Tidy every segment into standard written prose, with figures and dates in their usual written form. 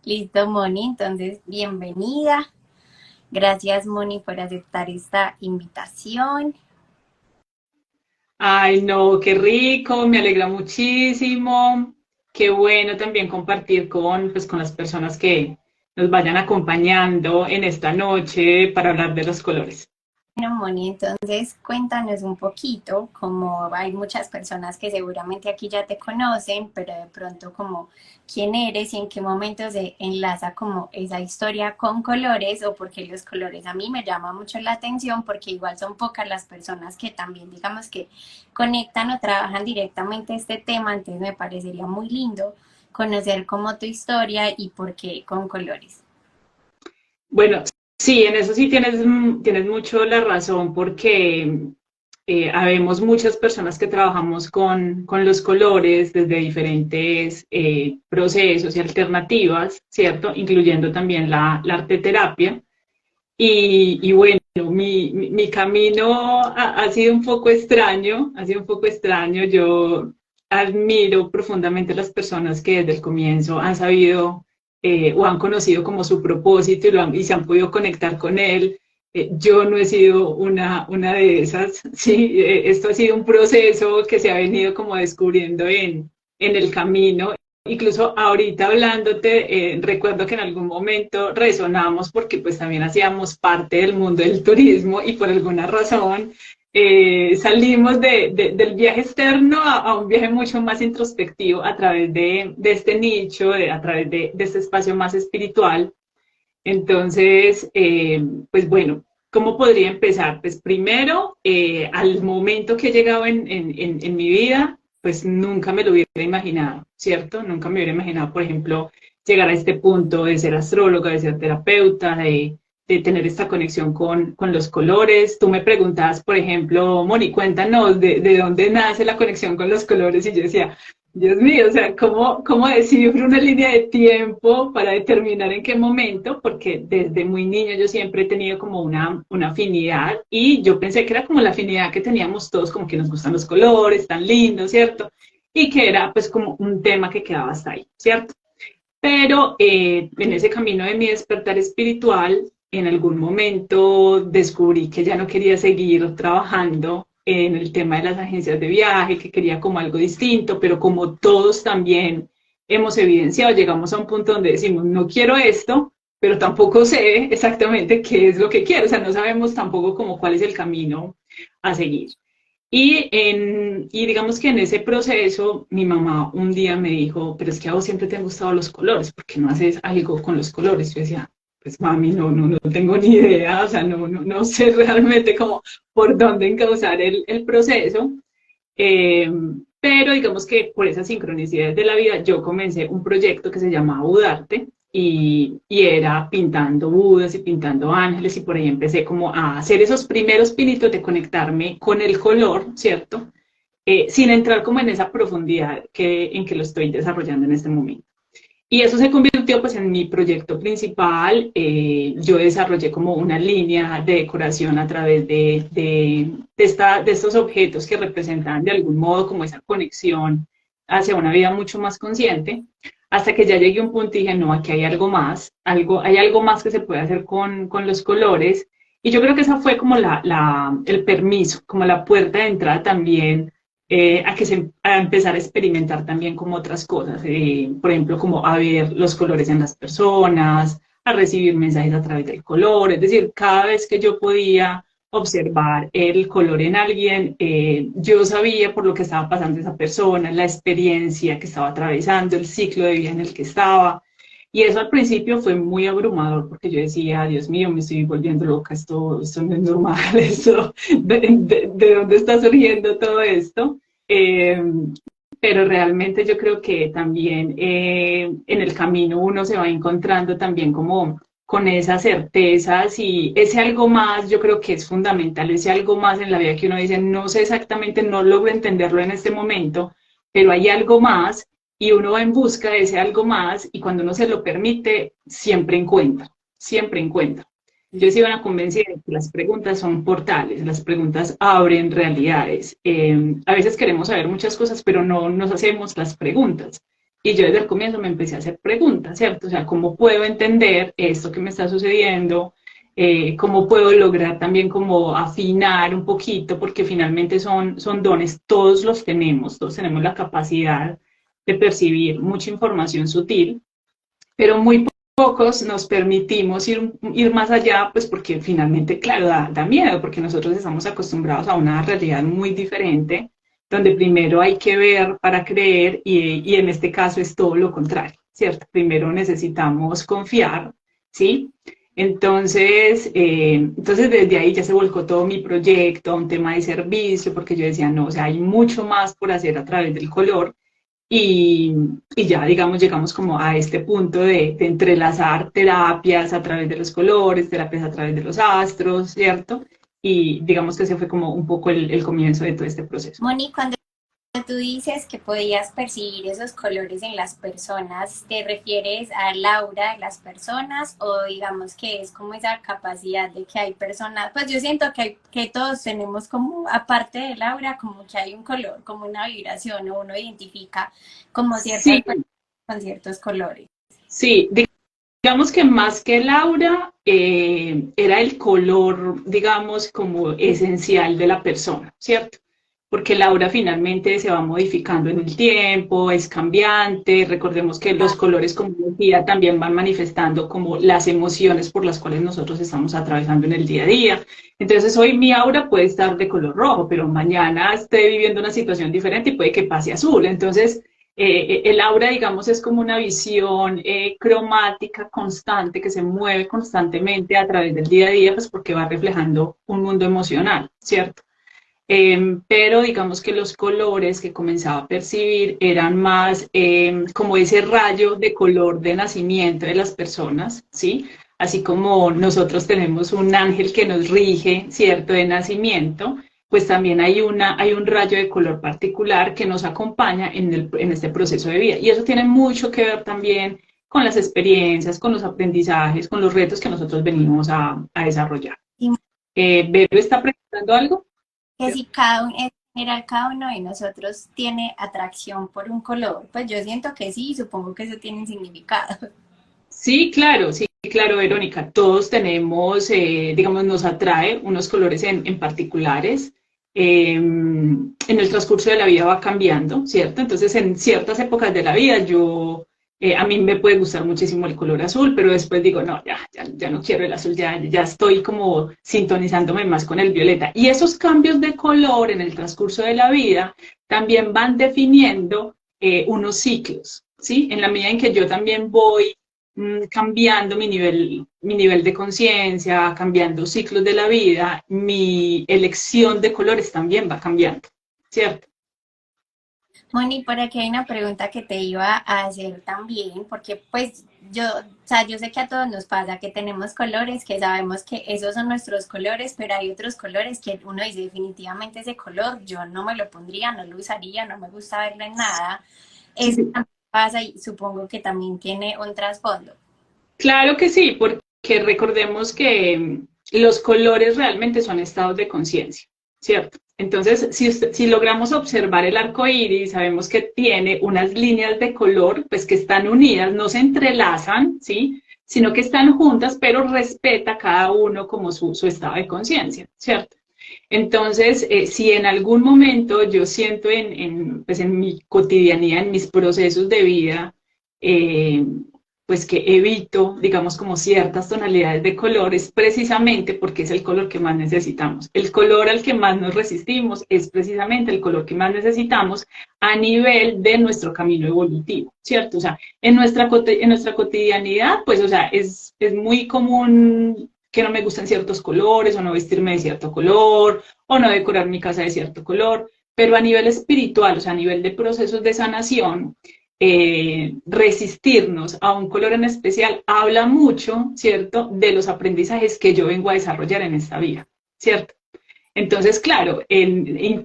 Listo, Moni, entonces bienvenida. Gracias, Moni, por aceptar esta invitación. Ay, no, qué rico, me alegra muchísimo. Qué bueno también compartir con las personas que nos vayan acompañando en esta noche para hablar de los colores. Bueno, Moni, entonces cuéntanos un poquito, como hay muchas personas que seguramente aquí ya te conocen, pero de pronto como quién eres y en qué momento se enlaza como esa historia con colores o porque los colores a mí me llama mucho la atención porque igual son pocas las personas que también digamos que conectan o trabajan directamente este tema, entonces me parecería muy lindo conocer como tu historia y por qué con colores. Bueno, sí, en eso sí tienes mucho la razón porque habemos muchas personas que trabajamos con los colores desde diferentes procesos y alternativas, ¿cierto? Incluyendo también la arteterapia. Y bueno, mi camino ha sido un poco extraño, ha sido un poco extraño. Yo admiro profundamente a las personas que desde el comienzo han sabido o han conocido como su propósito y se han podido conectar con él. Yo no he sido una de esas, sí, esto ha sido un proceso que se ha venido como descubriendo en el camino. Incluso ahorita hablándote, recuerdo que en algún momento resonamos porque pues también hacíamos parte del mundo del turismo y por alguna razón salimos del viaje externo a un viaje mucho más introspectivo a través de este nicho, a través de este espacio más espiritual. Entonces, pues bueno, ¿cómo podría empezar? Pues primero, al momento que he llegado en mi vida, pues nunca me lo hubiera imaginado, ¿cierto? Nunca me hubiera imaginado, por ejemplo, llegar a este punto de ser astróloga, de ser terapeuta, de tener esta conexión con los colores. Tú me preguntabas, por ejemplo, Moni, cuéntanos de dónde nace la conexión con los colores y yo decía, Dios mío, o sea, ¿cómo descifro una línea de tiempo para determinar en qué momento? Porque desde muy niña yo siempre he tenido como una afinidad y yo pensé que era como la afinidad que teníamos todos, como que nos gustan los colores, tan lindos, ¿cierto? Y que era pues como un tema que quedaba hasta ahí, ¿cierto? Pero en ese camino de mi despertar espiritual, en algún momento descubrí que ya no quería seguir trabajando en el tema de las agencias de viaje, que quería como algo distinto, pero como todos también hemos evidenciado, llegamos a un punto donde decimos, no quiero esto, pero tampoco sé exactamente qué es lo que quiero, o sea, no sabemos tampoco como cuál es el camino a seguir. Y digamos que en ese proceso, mi mamá un día me dijo, pero es que a vos siempre te han gustado los colores, ¿por qué no haces algo con los colores? Yo decía, pues mami, no tengo ni idea, o sea, no sé realmente cómo, por dónde encauzar el proceso. Eh, pero digamos que por esas sincronicidades de la vida, yo comencé un proyecto que se llamaba Budarte y era pintando Budas y pintando ángeles y por ahí empecé como a hacer esos primeros pinitos de conectarme con el color, ¿cierto? Sin entrar como en esa profundidad en que lo estoy desarrollando en este momento. Y eso se convirtió pues en mi proyecto principal. Yo desarrollé como una línea de decoración a través de estos objetos que representan de algún modo como esa conexión hacia una vida mucho más consciente, hasta que ya llegué a un punto y dije, no, aquí hay algo más, hay algo más que se puede hacer con los colores. Y yo creo que esa fue como el permiso, como la puerta de entrada también a empezar a experimentar también como otras cosas, por ejemplo, como a ver los colores en las personas, a recibir mensajes a través del color, es decir, cada vez que yo podía observar el color en alguien, yo sabía por lo que estaba pasando esa persona, la experiencia que estaba atravesando, el ciclo de vida en el que estaba. Y eso al principio fue muy abrumador porque yo decía, Dios mío, me estoy volviendo loca, esto no es normal, esto, de dónde está surgiendo todo esto? Eh, pero realmente yo creo que también en el camino uno se va encontrando también como con esas certezas y ese algo más yo creo que es fundamental, ese algo más en la vida que uno dice, no sé exactamente, no logro entenderlo en este momento, pero hay algo más y uno va en busca de ese algo más y cuando uno se lo permite, siempre encuentra, siempre encuentra. Yo he sido una convencida de que las preguntas son portales, las preguntas abren realidades. A veces queremos saber muchas cosas, pero no nos hacemos las preguntas. Y yo desde el comienzo me empecé a hacer preguntas, ¿cierto? O sea, ¿cómo puedo entender esto que me está sucediendo? ¿Cómo puedo lograr también como afinar un poquito? Porque finalmente son dones, todos tenemos la capacidad de percibir mucha información sutil, pero muy pocos nos permitimos ir más allá, pues porque finalmente, claro, da miedo, porque nosotros estamos acostumbrados a una realidad muy diferente, donde primero hay que ver para creer y en este caso es todo lo contrario, ¿cierto? Primero necesitamos confiar, ¿sí? Entonces desde ahí ya se volcó todo mi proyecto a un tema de servicio, porque yo decía, no, o sea, hay mucho más por hacer a través del color y, y ya, digamos, llegamos como a este punto de entrelazar terapias a través de los colores, terapias a través de los astros, ¿cierto? Y digamos que ese fue como un poco el comienzo de todo este proceso. Moni, cuando tú dices que podías percibir esos colores en las personas, ¿te refieres al aura de las personas o digamos que es como esa capacidad de que hay personas? Pues yo siento que todos tenemos como, aparte del aura, como que hay un color, como una vibración o uno identifica como ciertas Sí, personas con ciertos colores. sí, digamos que más que el aura, era el color, digamos, como esencial de la persona, ¿cierto? Porque el aura finalmente se va modificando en el tiempo, es cambiante, recordemos que los colores, como decía, también van manifestando como las emociones por las cuales nosotros estamos atravesando en el día a día. Entonces hoy mi aura puede estar de color rojo, pero mañana esté viviendo una situación diferente y puede que pase azul. Entonces, el aura, digamos, es como una visión cromática constante que se mueve constantemente a través del día a día, pues porque va reflejando un mundo emocional, ¿cierto? Pero digamos que los colores que comenzaba a percibir eran más como ese rayo de color de nacimiento de las personas, ¿sí? Así como nosotros tenemos un ángel que nos rige, ¿cierto? De nacimiento, pues también hay un rayo de color particular que nos acompaña en este proceso de vida. Y eso tiene mucho que ver también con las experiencias, con los aprendizajes, con los retos que nosotros venimos a desarrollar. Y ¿Vero está preguntando algo? que si cada uno, en general, cada uno de nosotros tiene atracción por un color, pues yo siento que sí, supongo que eso tiene un significado. Sí, claro, Verónica. Todos tenemos, digamos, nos atrae unos colores en particulares. En el transcurso de la vida va cambiando, ¿cierto? Entonces, en ciertas épocas de la vida, a mí me puede gustar muchísimo el color azul, pero después digo, no, ya no quiero el azul, ya estoy como sintonizándome más con el violeta. Y esos cambios de color en el transcurso de la vida también van definiendo unos ciclos, ¿sí? En la medida en que yo también voy cambiando mi nivel de conciencia, cambiando ciclos de la vida, mi elección de colores también va cambiando, ¿cierto? Moni, por aquí hay una pregunta que te iba a hacer también, porque pues yo, o sea, yo sé que a todos nos pasa que tenemos colores, que sabemos que esos son nuestros colores, pero hay otros colores que uno dice definitivamente ese color yo no me lo pondría, no lo usaría, no me gusta verlo en nada. Eso Sí. también pasa y supongo que también tiene un trasfondo. Claro que sí, porque recordemos que los colores realmente son estados de conciencia, ¿cierto? Entonces, si logramos observar el arco iris, sabemos que tiene unas líneas de color, pues que están unidas, no se entrelazan, ¿sí? Sino que están juntas, pero respeta cada uno como su estado de conciencia, ¿cierto? Entonces, si en algún momento yo siento pues en mi cotidianidad, en mis procesos de vida, eh, pues que evito, digamos, como ciertas tonalidades de colores, precisamente porque es el color que más necesitamos. El color al que más nos resistimos es precisamente el color que más necesitamos a nivel de nuestro camino evolutivo, ¿cierto? O sea, en nuestra cotidianidad, pues, o sea, es muy común que no me gustan ciertos colores, o no vestirme de cierto color, o no decorar mi casa de cierto color, pero a nivel espiritual, o sea, a nivel de procesos de sanación, resistirnos a un color en especial habla mucho, ¿cierto?, de los aprendizajes que yo vengo a desarrollar en esta vida, ¿cierto? Entonces, claro,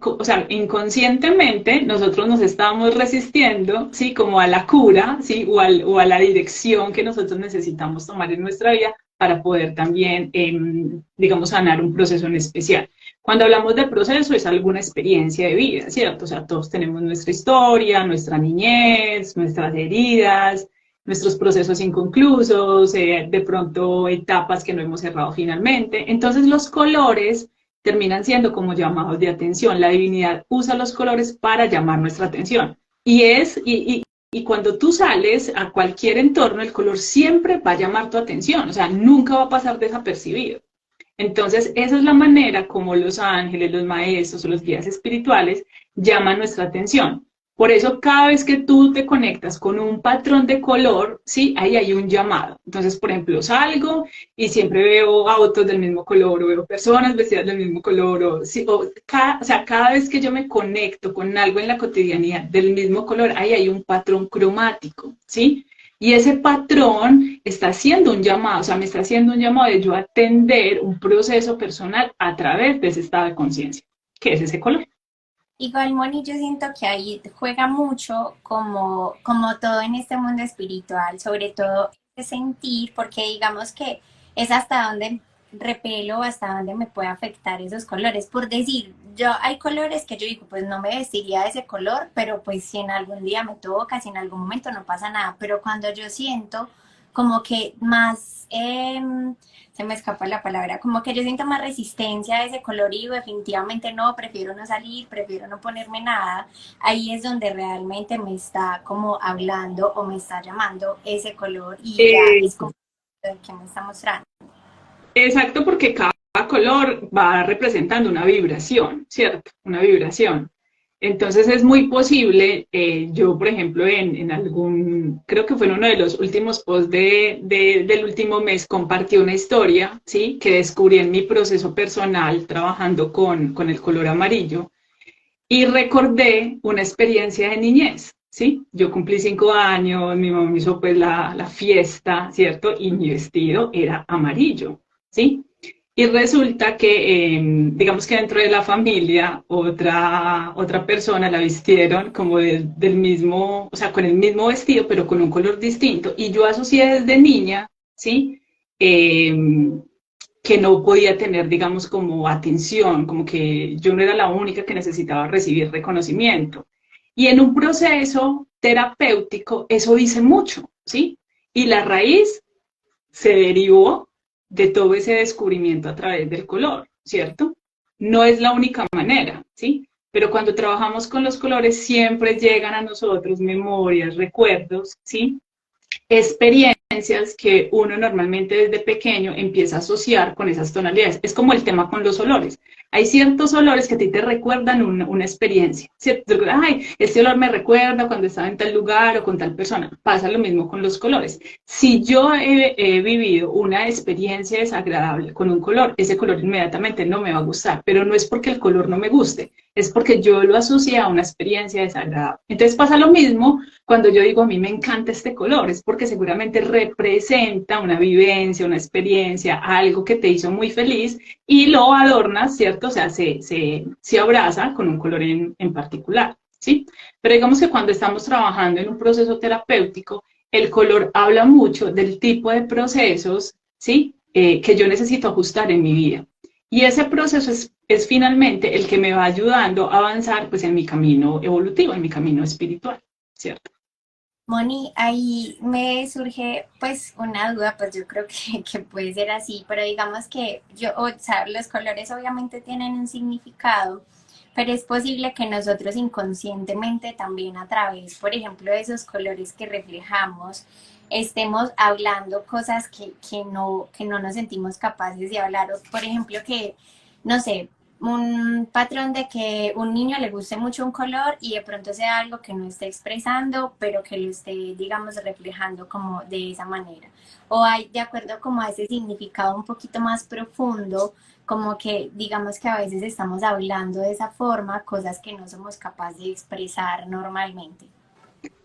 o sea, inconscientemente nosotros nos estamos resistiendo, ¿sí? Como a la cura, ¿sí? O a la dirección que nosotros necesitamos tomar en nuestra vida para poder también, digamos, sanar un proceso en especial. Cuando hablamos de proceso es alguna experiencia de vida, ¿cierto? O sea, todos tenemos nuestra historia, nuestra niñez, nuestras heridas, nuestros procesos inconclusos, de pronto etapas que no hemos cerrado finalmente. Entonces los colores terminan siendo como llamados de atención. La divinidad usa los colores para llamar nuestra atención. Y cuando tú sales a cualquier entorno, el color siempre va a llamar tu atención, o sea, nunca va a pasar desapercibido. Entonces, esa es la manera como los ángeles, los maestros o los guías espirituales llaman nuestra atención. Por eso, cada vez que tú te conectas con un patrón de color, sí, ahí hay un llamado. Entonces, por ejemplo, salgo y siempre veo autos del mismo color, o veo personas vestidas del mismo color, o sea, cada vez que yo me conecto con algo en la cotidianidad del mismo color, ahí hay un patrón cromático, ¿sí? Y ese patrón está haciendo un llamado, o sea, me está haciendo un llamado de yo atender un proceso personal a través de ese estado de conciencia, que es ese color. Igual, Moni, yo siento que ahí juega mucho como todo en este mundo espiritual, sobre todo de sentir, porque digamos que es hasta donde repelo, hasta donde me puede afectar esos colores. Por decir, yo hay colores que yo digo, pues no me vestiría de ese color, pero pues si en algún día me toca, si en algún momento no pasa nada, pero cuando yo siento como que más, se me escapa la palabra, como que yo siento más resistencia a ese color y definitivamente no, prefiero no salir, prefiero no ponerme nada, ahí es donde realmente me está como hablando o me está llamando ese color y ya es como el que me está mostrando. Exacto, porque cada color va representando una vibración, ¿cierto? Una vibración. Entonces es muy posible, yo por ejemplo en algún, creo que fue en uno de los últimos posts del último mes, compartí una historia, ¿sí? Que descubrí en mi proceso personal trabajando con el color amarillo y recordé una experiencia de niñez, ¿sí? Yo cumplí 5 años, mi mamá me hizo pues la fiesta, ¿cierto? Y mi vestido era amarillo, ¿sí? Y resulta que, digamos que dentro de la familia, otra persona la vistieron como del mismo, o sea, con el mismo vestido, pero con un color distinto. Y yo asocié desde niña, ¿sí? Eh, que no podía tener, digamos, como atención, como que yo no era la única que necesitaba recibir reconocimiento. Y en un proceso terapéutico, eso dice mucho, ¿sí? Y la raíz se derivó de todo ese descubrimiento a través del color, ¿cierto? No es la única manera, ¿sí? Pero cuando trabajamos con los colores siempre llegan a nosotros memorias, recuerdos, ¿sí? Experiencias que uno normalmente desde pequeño empieza a asociar con esas tonalidades. Es como el tema con los olores. Hay ciertos olores que a ti te recuerdan una experiencia, ¿cierto? Ay, este olor me recuerda cuando estaba en tal lugar o con tal persona. Pasa lo mismo con los colores. Si yo he vivido una experiencia desagradable con un color, ese color inmediatamente no me va a gustar, pero no es porque el color no me guste, es porque yo lo asocié a una experiencia desagradable. Entonces pasa lo mismo cuando yo digo a mí me encanta este color, es porque seguramente representa una vivencia, una experiencia, algo que te hizo muy feliz y lo adornas, ¿cierto? O sea, se abraza con un color en particular, ¿sí? Pero digamos que cuando estamos trabajando en un proceso terapéutico, el color habla mucho del tipo de procesos, ¿sí? Que yo necesito ajustar en mi vida. Y ese proceso es finalmente el que me va ayudando a avanzar pues en mi camino evolutivo, en mi camino espiritual, ¿cierto? Moni, ahí me surge pues una duda, pues yo creo que puede ser así, pero digamos que yo, o sea, los colores obviamente tienen un significado, pero es posible que nosotros inconscientemente también a través, por ejemplo, de esos colores que reflejamos, estemos hablando cosas que no nos sentimos capaces de hablar, o por ejemplo que, no sé, un patrón de que un niño le guste mucho un color y de pronto sea algo que no esté expresando, pero que lo esté, digamos, reflejando como de esa manera. O hay, de acuerdo como a ese significado un poquito más profundo, como que digamos que a veces estamos hablando de esa forma, cosas que no somos capaces de expresar normalmente.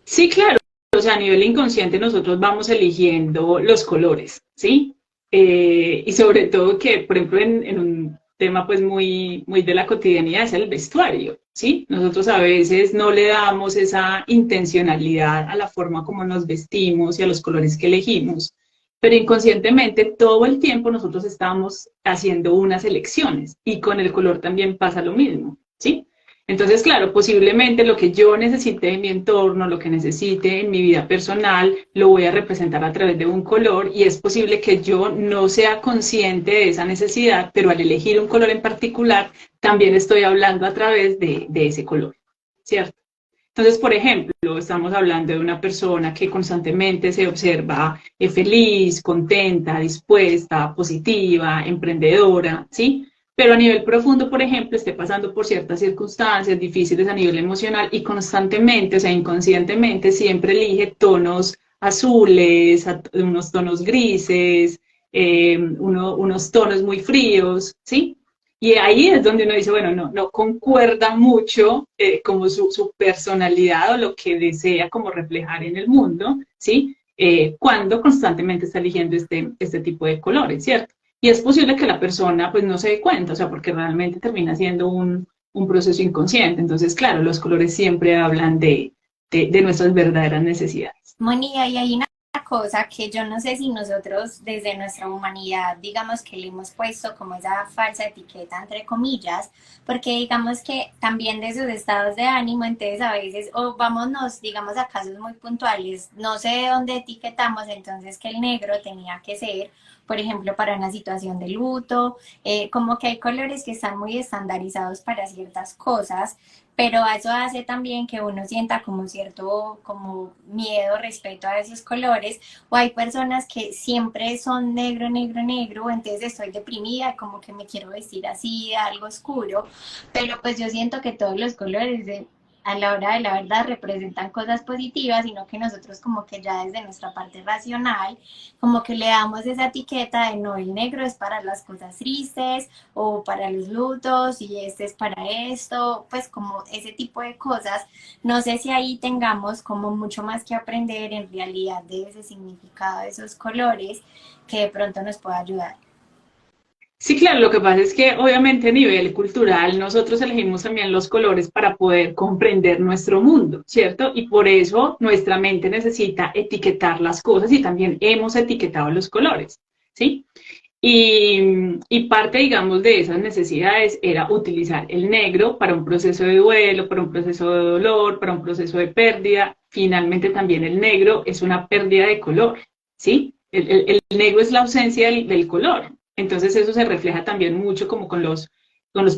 Sí, claro. O sea, a nivel inconsciente nosotros vamos eligiendo los colores, ¿sí? Y sobre todo que, por ejemplo, en un tema pues muy de la cotidianidad es el vestuario, ¿sí? Nosotros a veces no le damos esa intencionalidad a la forma como nos vestimos y a los colores que elegimos. pero inconscientemente todo el tiempo nosotros estamos haciendo unas elecciones y con el color también pasa lo mismo, ¿sí? Entonces, claro, posiblemente lo que yo necesite en mi entorno, lo que necesite en mi vida personal, lo voy a representar a través de un color y es posible que yo no sea consciente de esa necesidad, pero al elegir un color en particular, también estoy hablando a través de ese color, ¿cierto? Entonces, por ejemplo, estamos hablando de una persona que constantemente se observa feliz, contenta, dispuesta, positiva, emprendedora, ¿sí? Pero a nivel profundo, por ejemplo, esté pasando por ciertas circunstancias difíciles a nivel emocional y constantemente, o sea, inconscientemente, siempre elige tonos azules, unos tonos grises, unos tonos muy fríos, ¿sí? Y ahí es donde uno dice, bueno, no concuerda mucho como su personalidad o lo que desea como reflejar en el mundo, ¿sí? Cuando constantemente está eligiendo este tipo de colores, ¿cierto? Y es posible que la persona pues no se dé cuenta, o sea, porque realmente termina siendo un proceso inconsciente. Entonces, claro, los colores siempre hablan de nuestras verdaderas necesidades. Moni, y hay una cosa que yo no sé si nosotros desde nuestra humanidad, digamos que le hemos puesto como esa falsa etiqueta entre comillas, porque digamos que también de esos estados de ánimo, entonces a veces, o vámonos, digamos a casos muy puntuales, no sé de dónde etiquetamos, entonces que el negro tenía que ser, por ejemplo, para una situación de luto, como que hay colores que están muy estandarizados para ciertas cosas, pero eso hace también que uno sienta como cierto como miedo respecto a esos colores, o hay personas que siempre son negro, negro, negro, entonces estoy deprimida, como que me quiero vestir así, algo oscuro, pero pues yo siento que todos los colores a la hora de la verdad representan cosas positivas, sino que nosotros como que ya desde nuestra parte racional, como que le damos esa etiqueta de no, el negro es para las cosas tristes, o para los lutos y este es para esto, pues como ese tipo de cosas. No sé si ahí tengamos como mucho más que aprender en realidad de ese significado de esos colores que de pronto nos pueda ayudar. Sí, claro, lo que pasa es que obviamente a nivel cultural nosotros elegimos también los colores para poder comprender nuestro mundo, ¿cierto? Y por eso nuestra mente necesita etiquetar las cosas y también hemos etiquetado los colores, ¿sí? Y parte, digamos, de esas necesidades era utilizar el negro para un proceso de duelo, para un proceso de dolor, para un proceso de pérdida. Finalmente también el negro es una pérdida de color, ¿sí? El negro es la ausencia del color. Entonces eso se refleja también mucho como con los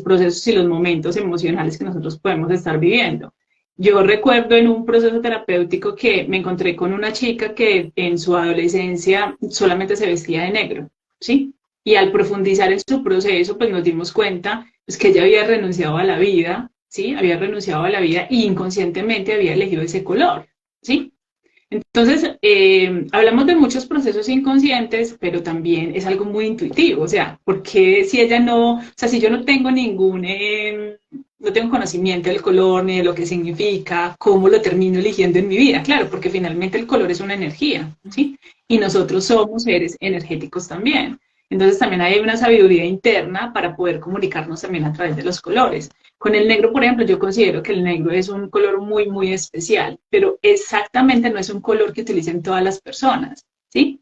procesos y los momentos emocionales que nosotros podemos estar viviendo. Yo recuerdo en un proceso terapéutico que me encontré con una chica que en su adolescencia solamente se vestía de negro, ¿sí? Y al profundizar en su proceso, pues nos dimos cuenta pues, que ella había renunciado a la vida, ¿sí? Había renunciado a la vida y inconscientemente había elegido ese color, ¿sí? Entonces, hablamos de muchos procesos inconscientes, pero también es algo muy intuitivo, o sea, porque si ella no, o sea, si yo no tengo no tengo conocimiento del color ni de lo que significa, cómo lo termino eligiendo en mi vida, claro, porque finalmente el color es una energía, ¿sí? Y nosotros somos seres energéticos también. Entonces también hay una sabiduría interna para poder comunicarnos también a través de los colores. Con el negro, por ejemplo, yo considero que el negro es un color muy, muy especial, pero exactamente no es un color que utilicen todas las personas, ¿sí?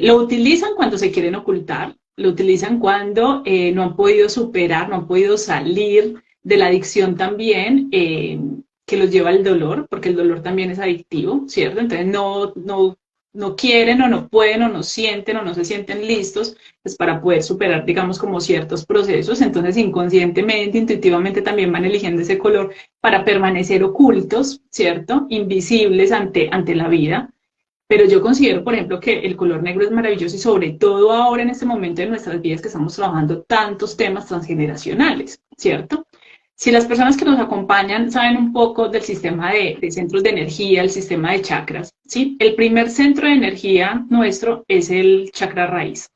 Lo utilizan cuando se quieren ocultar, lo utilizan cuando no han podido superar, no han podido salir de la adicción también, que los lleva al dolor, porque el dolor también es adictivo, ¿cierto? Entonces no quieren o no pueden o no sienten o no se sienten listos pues para poder superar, digamos, como ciertos procesos. Entonces, inconscientemente, intuitivamente también van eligiendo ese color para permanecer ocultos, ¿cierto? Invisibles ante la vida. Pero yo considero, por ejemplo, que el color negro es maravilloso y sobre todo ahora en este momento de nuestras vidas que estamos trabajando tantos temas transgeneracionales, ¿cierto? Si las personas que nos acompañan saben un poco del sistema de centros de energía, el sistema de chakras, ¿sí? El primer centro de energía nuestro es el chakra raíz.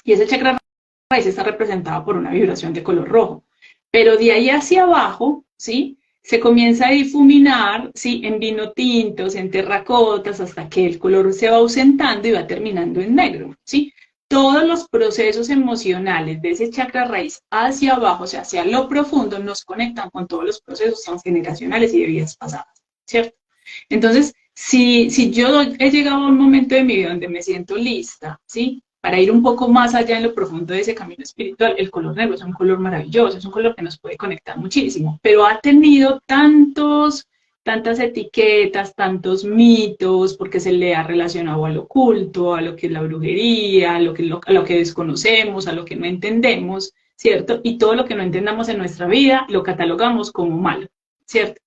Y ese chakra raíz está representado por una vibración de color rojo. Pero de ahí hacia abajo, ¿sí? Se comienza a difuminar, ¿sí? En vino tintos, en terracotas, hasta que el color se va ausentando y va terminando en negro, ¿sí? Todos los procesos emocionales de ese chakra raíz hacia abajo, o sea, hacia lo profundo, nos conectan con todos los procesos transgeneracionales y de vidas pasadas, ¿cierto? Entonces, Si yo he llegado a un momento de mi vida donde me siento lista, ¿sí? Para ir un poco más allá en lo profundo de ese camino espiritual, el color negro es un color maravilloso, es un color que nos puede conectar muchísimo, pero ha tenido tantas etiquetas, tantos mitos, porque se le ha relacionado al oculto, a lo que es la brujería, a lo que desconocemos, a lo que no entendemos, ¿cierto? Y todo lo que no entendamos en nuestra vida lo catalogamos como malo, ¿cierto?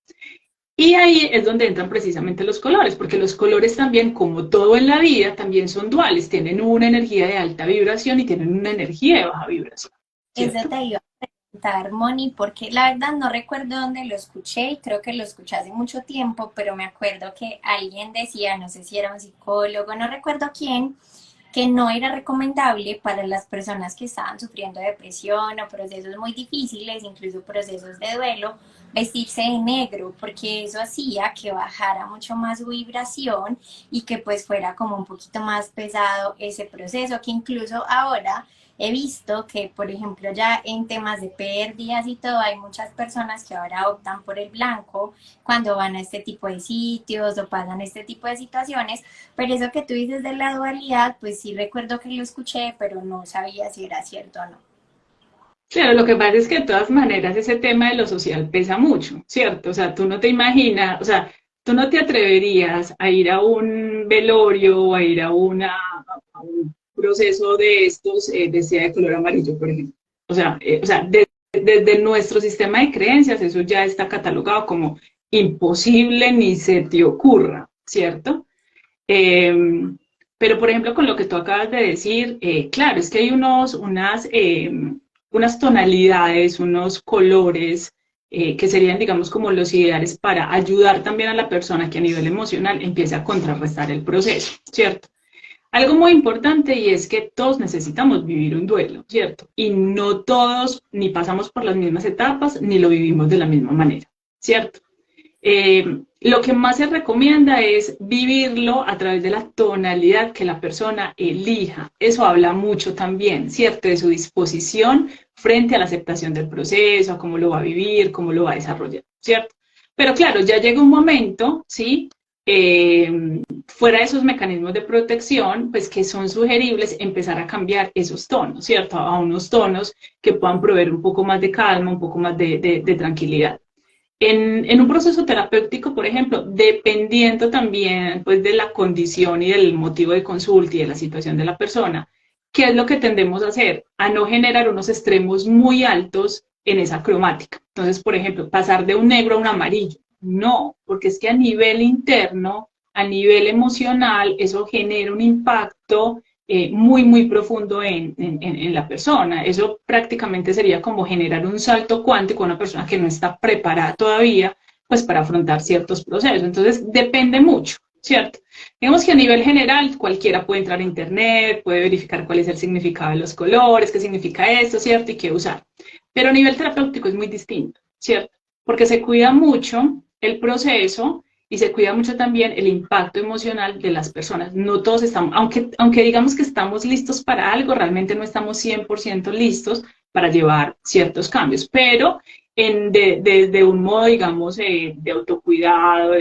Y ahí es donde entran precisamente los colores, porque los colores también, como todo en la vida, también son duales, tienen una energía de alta vibración y tienen una energía de baja vibración, Eso ¿cierto? te iba a preguntar, Moni, porque la verdad no recuerdo dónde lo escuché y creo que lo escuché hace mucho tiempo, pero me acuerdo que alguien decía, no sé si era un psicólogo, no recuerdo quién, que no era recomendable para las personas que estaban sufriendo depresión o procesos muy difíciles, incluso procesos de duelo, vestirse de negro, porque eso hacía que bajara mucho más su vibración y que pues fuera como un poquito más pesado ese proceso, que incluso ahora he visto que, por ejemplo, ya en temas de pérdidas y todo, hay muchas personas que ahora optan por el blanco cuando van a este tipo de sitios o pasan este tipo de situaciones, pero eso que tú dices de la dualidad, pues sí recuerdo que lo escuché, pero no sabía si era cierto o no. Claro, lo que pasa es que de todas maneras ese tema de lo social pesa mucho, ¿cierto? O sea, tú no te imaginas, o sea, tú no te atreverías a ir a un velorio o a ir a un proceso de estos vestida de color amarillo, por ejemplo. Desde nuestro sistema de creencias eso ya está catalogado como imposible ni se te ocurra, ¿cierto? Eh, pero, por ejemplo, con lo que tú acabas de decir, claro, es que hay unas tonalidades, unos colores que serían, digamos, como los ideales para ayudar también a la persona que a nivel emocional empiece a contrarrestar el proceso, ¿cierto? Algo muy importante y es que todos necesitamos vivir un duelo, ¿cierto? Y no todos ni pasamos por las mismas etapas ni lo vivimos de la misma manera, ¿cierto? Lo que más se recomienda es vivirlo a través de la tonalidad que la persona elija. Eso habla mucho también, ¿cierto? De su disposición frente a la aceptación del proceso, a cómo lo va a vivir, cómo lo va a desarrollar, ¿cierto? Pero claro, ya llega un momento, ¿sí? Fuera de esos mecanismos de protección, pues que son sugeribles empezar a cambiar esos tonos, ¿cierto? A unos tonos que puedan proveer un poco más de calma, un poco más de tranquilidad. En un proceso terapéutico, por ejemplo, dependiendo también pues, de la condición y del motivo de consulta y de la situación de la persona, ¿qué es lo que tendemos a hacer? A no generar unos extremos muy altos en esa cromática. Entonces, por ejemplo, pasar de un negro a un amarillo. No, porque es que a nivel interno, a nivel emocional, eso genera un impacto muy profundo en la persona. Eso prácticamente sería como generar un salto cuántico a una persona que no está preparada todavía pues para afrontar ciertos procesos. Entonces, depende mucho, ¿cierto? Digamos que a nivel general cualquiera puede entrar a internet, puede verificar cuál es el significado de los colores, qué significa esto, ¿cierto? Y qué usar. Pero a nivel terapéutico es muy distinto, ¿cierto? Porque se cuida mucho el proceso y se cuida mucho también el impacto emocional de las personas. No todos estamos, aunque digamos que estamos listos para algo, realmente no estamos 100% listos para llevar ciertos cambios, pero de un modo, digamos, de autocuidado,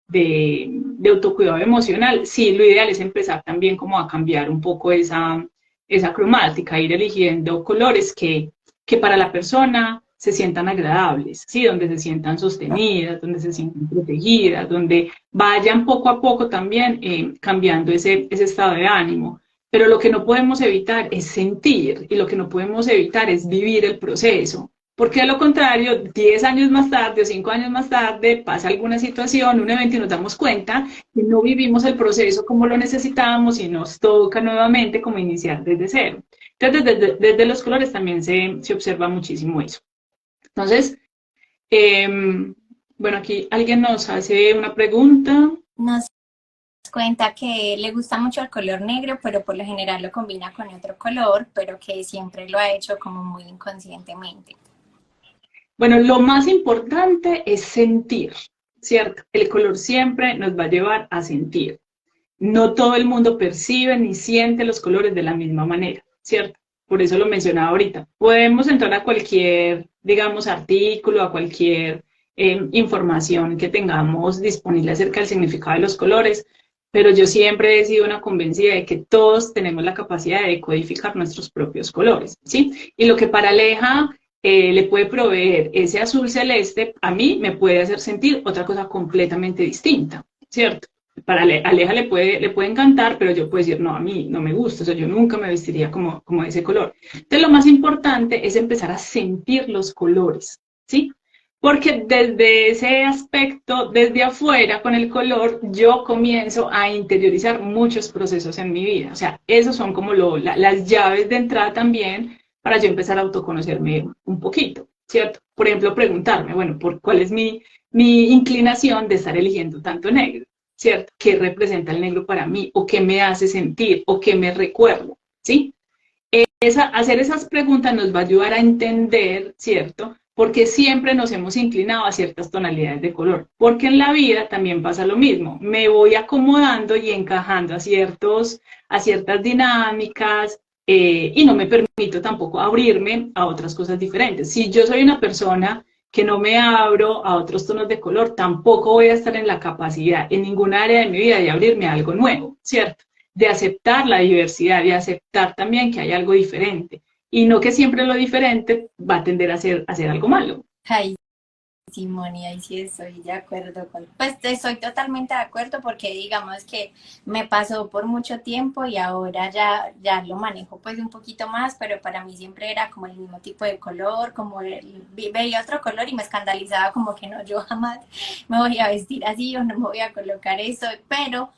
de autocuidado emocional, sí, lo ideal es empezar también como a cambiar un poco esa cromática, ir eligiendo colores que para la persona se sientan agradables, ¿sí? Donde se sientan sostenidas, donde se sientan protegidas, donde vayan poco a poco también cambiando ese estado de ánimo. Pero lo que no podemos evitar es sentir y lo que no podemos evitar es vivir el proceso. Porque de lo contrario, 10 años más tarde o 5 años más tarde pasa alguna situación, un evento y nos damos cuenta que no vivimos el proceso como lo necesitábamos y nos toca nuevamente como iniciar desde cero. Entonces, desde los colores también se observa muchísimo eso. Entonces, eh, bueno, aquí alguien nos hace una pregunta. Nos cuenta que le gusta mucho el color negro, pero por lo general lo combina con otro color, pero que siempre lo ha hecho como muy inconscientemente. Bueno, lo más importante es sentir, ¿cierto? El color siempre nos va a llevar a sentir. No todo el mundo percibe ni siente los colores de la misma manera, ¿cierto? Por eso lo mencionaba ahorita. Podemos entrar a cualquier, digamos, artículo, a cualquier información que tengamos disponible acerca del significado de los colores, pero yo siempre he sido una convencida de que todos tenemos la capacidad de decodificar nuestros propios colores, ¿sí? Y lo que para Aleja le puede proveer ese azul celeste, a mí me puede hacer sentir otra cosa completamente distinta, ¿cierto? Para Aleja le puede encantar, pero yo puedo decir, no, a mí no me gusta, o sea, yo nunca me vestiría como ese color. Entonces, lo más importante es empezar a sentir los colores, ¿sí? Porque desde ese aspecto, desde afuera, con el color, yo comienzo a interiorizar muchos procesos en mi vida. O sea, esos son como las llaves de entrada también para yo empezar a autoconocerme un poquito, ¿cierto? Por ejemplo, preguntarme, bueno, ¿cuál es mi inclinación de estar eligiendo tanto negro? ¿Cierto? ¿Qué representa el negro para mí? ¿O qué me hace sentir? ¿O qué me recuerda? ¿Sí? Hacer esas preguntas nos va a ayudar a entender, ¿cierto? Porque siempre nos hemos inclinado a ciertas tonalidades de color. Porque en la vida también pasa lo mismo. Me voy acomodando y encajando a ciertas dinámicas y no me permito tampoco abrirme a otras cosas diferentes. Si yo soy una persona que no me abro a otros tonos de color, tampoco voy a estar en la capacidad en ninguna área de mi vida de abrirme a algo nuevo, ¿cierto? De aceptar la diversidad, de aceptar también que hay algo diferente. Y no que siempre lo diferente va a tender a ser algo malo. Ay, Simón, y ahí sí estoy de acuerdo pues estoy totalmente de acuerdo porque digamos que me pasó por mucho tiempo y ahora ya lo manejo pues un poquito más, pero para mí siempre era como el mismo tipo de color, veía otro color y me escandalizaba como que no, yo jamás me voy a vestir así o no me voy a colocar eso, pero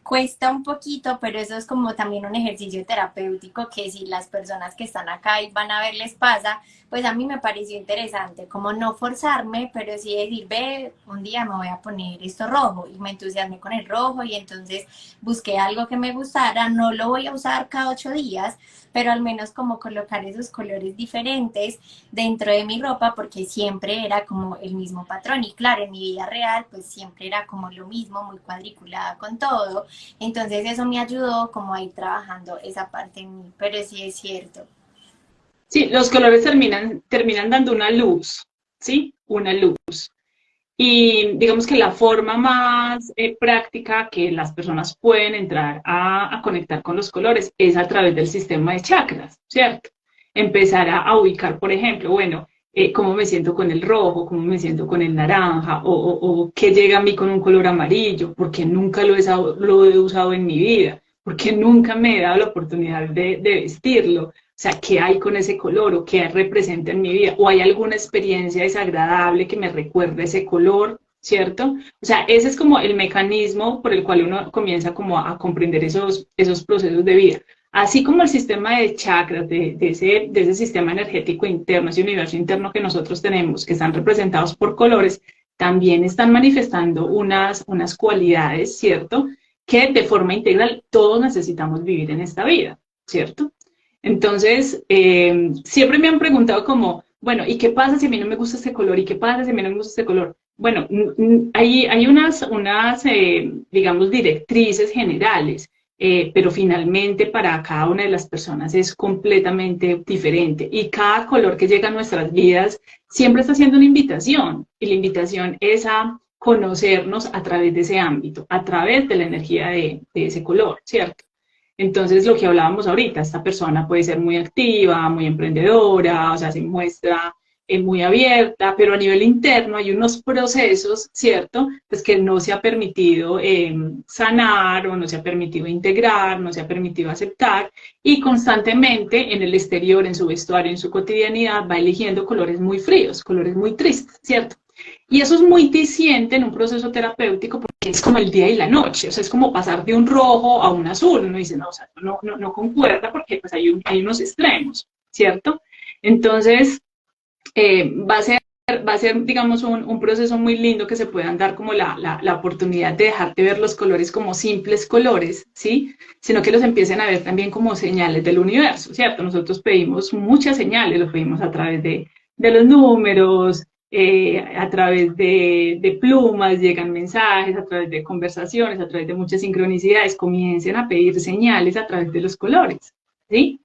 cuesta un poquito, pero eso es como también un ejercicio terapéutico que si las personas que están acá y van a ver les pasa, pues a mí me pareció interesante, como no forzarme, pero sí decir, ve, un día me voy a poner esto rojo y me entusiasmé con el rojo y entonces busqué algo que me gustara, no lo voy a usar cada 8 días, pero al menos como colocar esos colores diferentes dentro de mi ropa porque siempre era como el mismo patrón y claro, en mi vida real pues siempre era como lo mismo, muy cuadriculada con todo, entonces eso me ayudó como a ir trabajando esa parte en mí, pero sí es cierto. Sí, los colores terminan dando una luz, ¿sí? Una luz. Y digamos que la forma más práctica que las personas pueden entrar a conectar con los colores es a través del sistema de chakras, ¿cierto? Empezar a ubicar, por ejemplo, bueno, cómo me siento con el rojo, cómo me siento con el naranja, o qué llega a mí con un color amarillo, porque nunca lo he usado en mi vida, porque nunca me he dado la oportunidad de vestirlo. O sea, ¿qué hay con ese color o qué representa en mi vida? ¿O hay alguna experiencia desagradable que me recuerde ese color? ¿Cierto? O sea, ese es como el mecanismo por el cual uno comienza como a comprender esos procesos de vida. Así como el sistema de chakras, de ese sistema energético interno, ese universo interno que nosotros tenemos, que están representados por colores, también están manifestando unas cualidades, ¿cierto? Que de forma integral todos necesitamos vivir en esta vida, ¿cierto? Entonces, siempre me han preguntado como, bueno, ¿y qué pasa si a mí no me gusta este color? ¿Y qué pasa si a mí no me gusta este color? Bueno, hay digamos, directrices generales, pero finalmente para cada una de las personas es completamente diferente. Y cada color que llega a nuestras vidas siempre está haciendo una invitación. Y la invitación es a conocernos a través de ese ámbito, a través de la energía de ese color, ¿cierto? Entonces, lo que hablábamos ahorita, esta persona puede ser muy activa, muy emprendedora, o sea, se muestra muy abierta, pero a nivel interno hay unos procesos, ¿cierto? Pues que no se ha permitido sanar o no se ha permitido integrar, no se ha permitido aceptar y constantemente en el exterior, en su vestuario, en su cotidianidad, va eligiendo colores muy fríos, colores muy tristes, ¿cierto? Y eso es muy diciente en un proceso terapéutico porque es como el día y la noche, o sea, es como pasar de un rojo a un azul. Uno dice, no, o sea, no concuerda porque pues hay unos extremos, ¿cierto? Entonces, va a ser, digamos, un proceso muy lindo que se puedan dar como la oportunidad de dejarte ver los colores como simples colores, ¿sí? Sino que los empiecen a ver también como señales del universo, ¿cierto? Nosotros pedimos muchas señales, los pedimos a través de los números, a través de plumas, llegan mensajes, a través de conversaciones, a través de muchas sincronicidades, comiencen a pedir señales a través de los colores, ¿sí?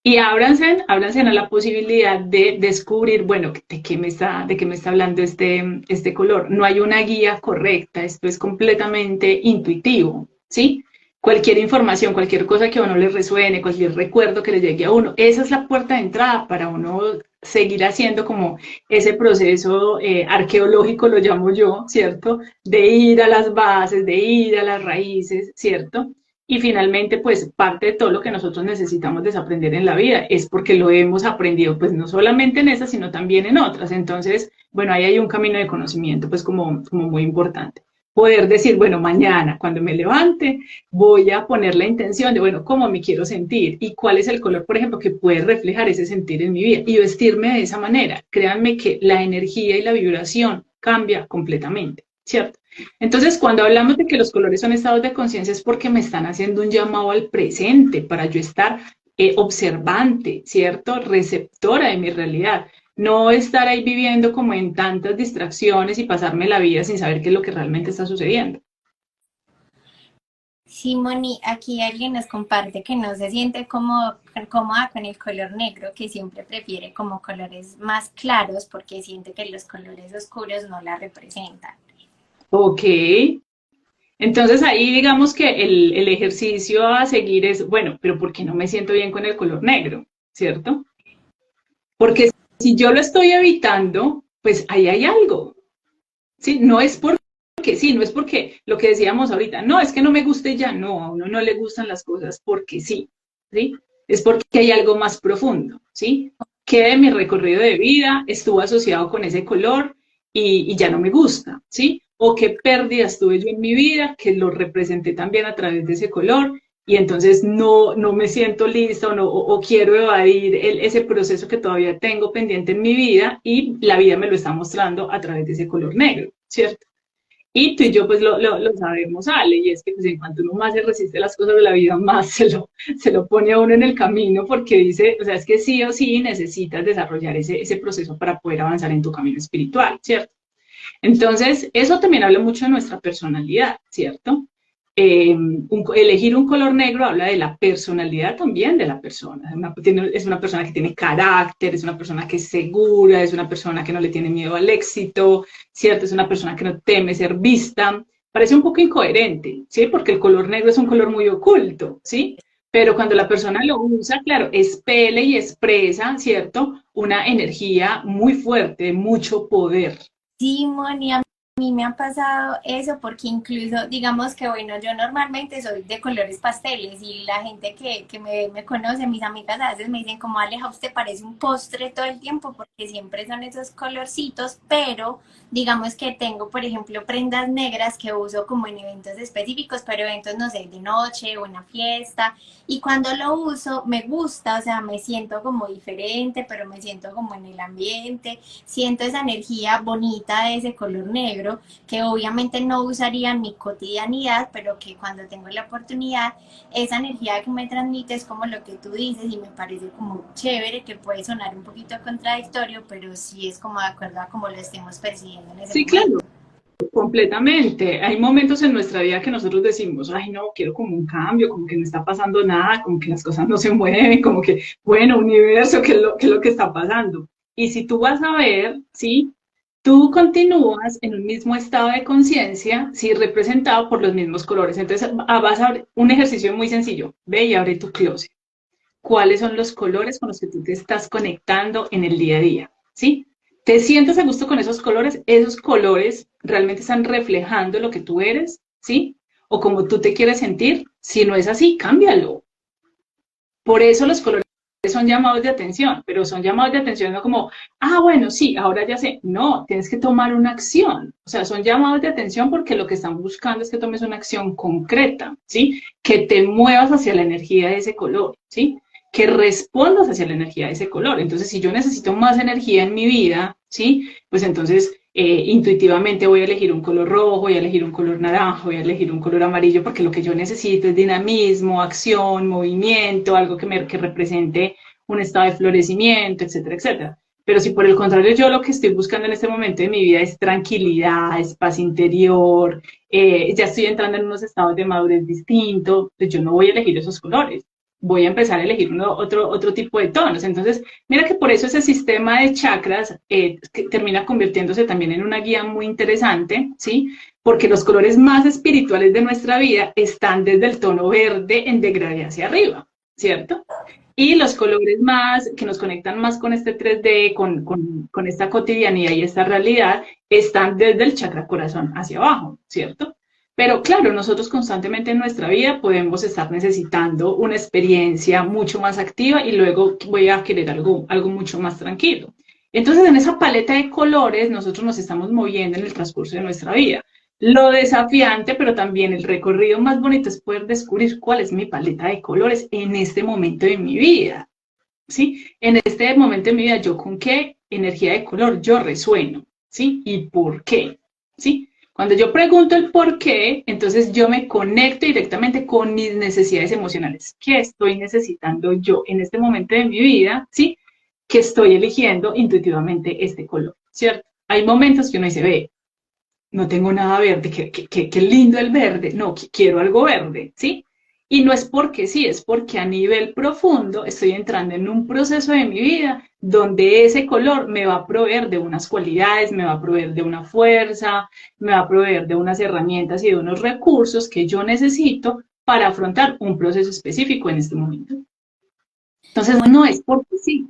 Y ábranse a la posibilidad de descubrir, bueno, de qué me está hablando este color. No hay una guía correcta, esto es completamente intuitivo, ¿sí? Cualquier información, cualquier cosa que a uno le resuene, cualquier recuerdo que le llegue a uno, esa es la puerta de entrada para uno seguir haciendo como ese proceso arqueológico, lo llamo yo, ¿cierto? De ir a las bases, de ir a las raíces, ¿cierto? Y finalmente, pues parte de todo lo que nosotros necesitamos desaprender en la vida es porque lo hemos aprendido, pues no solamente en esas, sino también en otras. Entonces, bueno, ahí hay un camino de conocimiento, pues como muy importante. Poder decir, bueno, mañana cuando me levante voy a poner la intención de, bueno, cómo me quiero sentir y cuál es el color, por ejemplo, que puede reflejar ese sentir en mi vida y vestirme de esa manera. Créanme que la energía y la vibración cambia completamente, ¿cierto? Entonces, cuando hablamos de que los colores son estados de conciencia es porque me están haciendo un llamado al presente para yo estar observante, ¿cierto? Receptora de mi realidad. No estar ahí viviendo como en tantas distracciones y pasarme la vida sin saber qué es lo que realmente está sucediendo. Sí, Moni, aquí alguien nos comparte que no se siente cómoda con el color negro, que siempre prefiere como colores más claros porque siente que los colores oscuros no la representan. Ok, entonces ahí digamos que el ejercicio a seguir es, bueno, pero ¿por qué no me siento bien con el color negro? ¿Cierto? Porque si yo lo estoy evitando, pues ahí hay algo, ¿sí? No es porque sí, no es porque lo que decíamos ahorita, no, es que no me guste ya, no, a uno no le gustan las cosas porque sí, ¿sí? Es porque hay algo más profundo, ¿sí? Que de mi recorrido de vida estuvo asociado con ese color y ya no me gusta, ¿sí? O qué pérdidas tuve yo en mi vida que lo representé también a través de ese color y entonces no me siento lista o quiero evadir ese proceso que todavía tengo pendiente en mi vida y la vida me lo está mostrando a través de ese color negro, ¿cierto? Y tú y yo pues lo sabemos, Ale, y es que pues, en cuanto uno más se resiste a las cosas de la vida, más se lo pone a uno en el camino porque dice, o sea, es que sí o sí necesitas desarrollar ese proceso para poder avanzar en tu camino espiritual, ¿cierto? Entonces, eso también habla mucho de nuestra personalidad, ¿cierto? Elegir un color negro habla de la personalidad también de la persona. Es una persona que tiene carácter, es una persona que es segura, es una persona que no le tiene miedo al éxito, ¿cierto? Es una persona que no teme ser vista. Parece un poco incoherente, ¿sí? Porque el color negro es un color muy oculto, ¿sí? Pero cuando la persona lo usa, claro, expele y expresa, ¿cierto? Una energía muy fuerte, mucho poder. Sí, Moni, a mí me ha pasado eso porque incluso, digamos que, bueno, yo normalmente soy de colores pasteles y la gente que me conoce, mis amigas a veces me dicen como, Aleja, usted parece un postre todo el tiempo porque siempre son esos colorcitos, pero digamos que tengo, por ejemplo, prendas negras que uso como en eventos específicos, pero eventos, no sé, de noche o una fiesta, y cuando lo uso me gusta, o sea, me siento como diferente, pero me siento como en el ambiente, siento esa energía bonita de ese color negro que obviamente no usaría en mi cotidianidad, pero que cuando tengo la oportunidad, esa energía que me transmite es como lo que tú dices y me parece como chévere, que puede sonar un poquito contradictorio, pero sí es como de acuerdo a cómo lo estemos percibiendo en ese Sí, momento. claro. Completamente. Hay momentos en nuestra vida que nosotros decimos, ay, no, quiero como un cambio, como que no está pasando nada, como que las cosas no se mueven, como que, bueno, universo, ¿qué es lo que está pasando? Y si tú vas a ver, ¿sí? Tú continúas en un mismo estado de conciencia, sí, representado por los mismos colores. Entonces, vas a ver un ejercicio muy sencillo. Ve y abre tu closet. ¿Cuáles son los colores con los que tú te estás conectando en el día a día? ¿Sí? ¿Te sientes a gusto con esos colores? ¿Esos colores realmente están reflejando lo que tú eres? ¿Sí? ¿O como tú te quieres sentir? Si no es así, cámbialo. Por eso los colores son llamados de atención, pero son llamados de atención no como, ah, bueno, sí, ahora ya sé. No, tienes que tomar una acción. O sea, son llamados de atención porque lo que están buscando es que tomes una acción concreta, ¿sí? Que te muevas hacia la energía de ese color, ¿sí? Que respondas hacia la energía de ese color. Entonces, si yo necesito más energía en mi vida, ¿sí? Pues entonces intuitivamente voy a elegir un color rojo, voy a elegir un color naranja, voy a elegir un color amarillo, porque lo que yo necesito es dinamismo, acción, movimiento, algo que represente un estado de florecimiento, etcétera, etcétera. Pero si por el contrario yo lo que estoy buscando en este momento de mi vida es tranquilidad, es paz interior, ya estoy entrando en unos estados de madurez distintos, pues yo no voy a elegir esos colores. voy a empezar a elegir otro tipo de tonos. Entonces, mira que por eso ese sistema de chakras que termina convirtiéndose también en una guía muy interesante, ¿sí? Porque los colores más espirituales de nuestra vida están desde el tono verde en degradé hacia arriba, ¿cierto? Y los colores más que nos conectan más con este 3D, con esta cotidianidad y esta realidad, están desde el chakra corazón hacia abajo, ¿cierto? Pero claro, nosotros constantemente en nuestra vida podemos estar necesitando una experiencia mucho más activa y luego voy a querer algo mucho más tranquilo. Entonces, en esa paleta de colores, nosotros nos estamos moviendo en el transcurso de nuestra vida. Lo desafiante, pero también el recorrido más bonito es poder descubrir cuál es mi paleta de colores en este momento de mi vida, ¿sí? En este momento de mi vida, yo con qué energía de color yo resueno, ¿sí? ¿Y por qué? ¿Sí? Cuando yo pregunto el por qué, entonces yo me conecto directamente con mis necesidades emocionales. ¿Qué estoy necesitando yo en este momento de mi vida? ¿Sí? Que estoy eligiendo intuitivamente este color, ¿cierto? Hay momentos que uno dice, ve, no tengo nada verde, qué lindo el verde, no, quiero algo verde, ¿sí? Y no es porque sí, es porque a nivel profundo estoy entrando en un proceso de mi vida donde ese color me va a proveer de unas cualidades, me va a proveer de una fuerza, me va a proveer de unas herramientas y de unos recursos que yo necesito para afrontar un proceso específico en este momento. Entonces, Muy no es porque sí.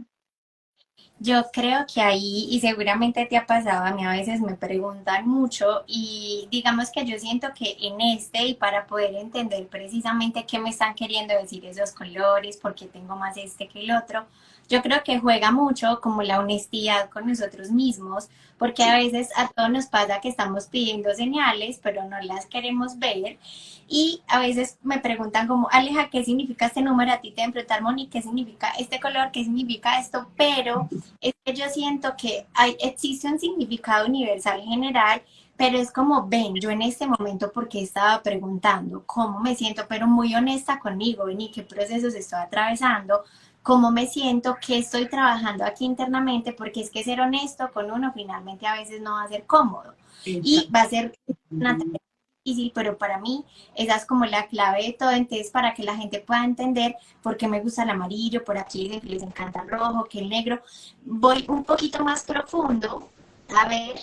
Yo creo que ahí, y seguramente te ha pasado, a mí a veces me preguntan mucho y digamos que yo siento que en este y para poder entender precisamente qué me están queriendo decir esos colores, por qué tengo más este que el otro, yo creo que juega mucho como la honestidad con nosotros mismos, porque a Sí. veces a todos nos pasa que estamos pidiendo señales, pero no las queremos ver. Y a veces me preguntan como, Aleja, ¿qué significa este número? A ti te deben preguntar, Moni, ¿qué significa este color? ¿Qué significa esto? Pero es que yo siento que existe un significado universal general, pero es como, ven, yo en este momento, porque estaba preguntando cómo me siento, pero muy honesta conmigo, ven, y qué procesos estoy atravesando, cómo me siento, qué estoy trabajando aquí internamente, porque es que ser honesto con uno finalmente a veces no va a ser cómodo y va a ser una tarea difícil, pero para mí esa es como la clave de todo, entonces para que la gente pueda entender por qué me gusta el amarillo, por aquí les encanta el rojo, que el negro, voy un poquito más profundo a ver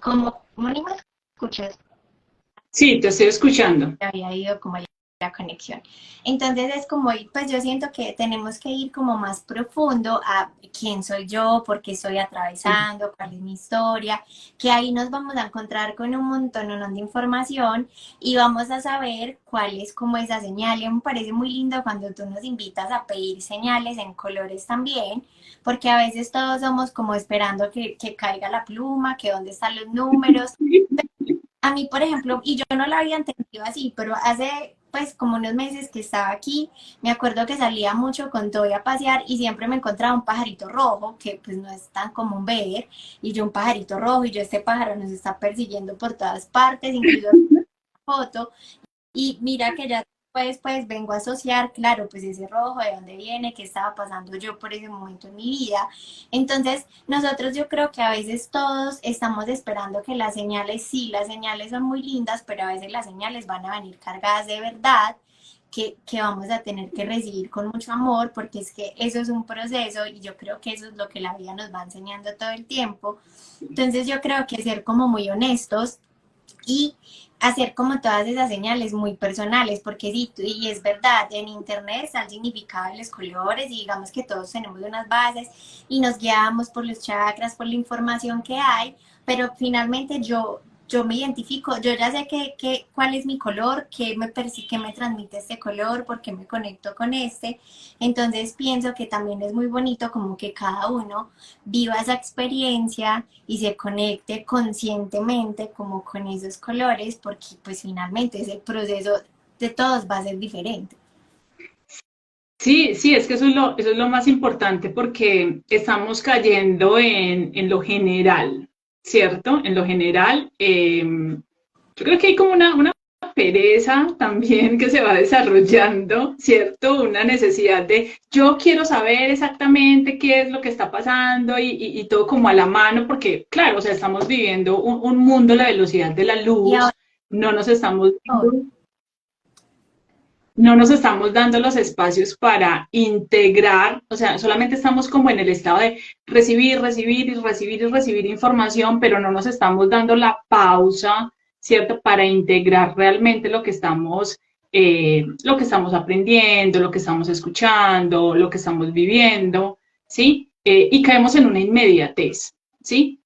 cómo ni me escuchas, Sí, te estoy escuchando. había ido como la conexión. Entonces es como, pues yo siento que tenemos que ir como más profundo a quién soy yo, por qué estoy atravesando, cuál es mi historia, que ahí nos vamos a encontrar con un montón de información y vamos a saber cuál es como esa señal. Y me parece muy lindo cuando tú nos invitas a pedir señales en colores también, porque a veces todos somos como esperando que caiga la pluma, que dónde están los números. A mí, por ejemplo, y yo no la había entendido así, pero hace pues como unos meses que estaba aquí, me acuerdo que salía mucho con Toby a pasear y siempre me encontraba un pajarito rojo, que pues no es tan común ver, y yo un pajarito rojo, y yo este pájaro nos está persiguiendo por todas partes, incluso foto, y mira que ya pues vengo a asociar, claro, pues ese rojo, de dónde viene, qué estaba pasando yo por ese momento en mi vida. Entonces, nosotros yo creo que a veces todos estamos esperando que las señales, sí, las señales son muy lindas, pero a veces las señales van a venir cargadas de verdad. Que vamos a tener que recibir con mucho amor, porque es que eso es un proceso y yo creo que eso es lo que la vida nos va enseñando todo el tiempo. Entonces yo creo que ser como muy honestos y hacer como todas esas señales muy personales, porque sí, y es verdad, en internet está el significado de los colores y digamos que todos tenemos unas bases y nos guiamos por los chakras, por la información que hay, pero finalmente yo me identifico, yo ya sé cuál es mi color, qué me transmite este color, por qué me conecto con este. Entonces pienso que también es muy bonito como que cada uno viva esa experiencia y se conecte conscientemente como con esos colores, porque pues finalmente ese proceso de todos va a ser diferente. Sí, sí, es que eso es lo más importante porque estamos cayendo en lo general, ¿cierto? En lo general, yo creo que hay como una pereza también que se va desarrollando, ¿cierto? Una necesidad de yo quiero saber exactamente qué es lo que está pasando y todo como a la mano, porque claro, o sea, estamos viviendo un mundo a la velocidad de la Y ahora luz, no nos estamos viendo no nos estamos dando los espacios para integrar, o sea, solamente estamos como en el estado de recibir, recibir y recibir y recibir información, pero no nos estamos dando la pausa, ¿cierto? Para integrar realmente lo que estamos aprendiendo, lo que estamos escuchando, lo que estamos viviendo, ¿sí? Y caemos en una inmediatez, ¿sí?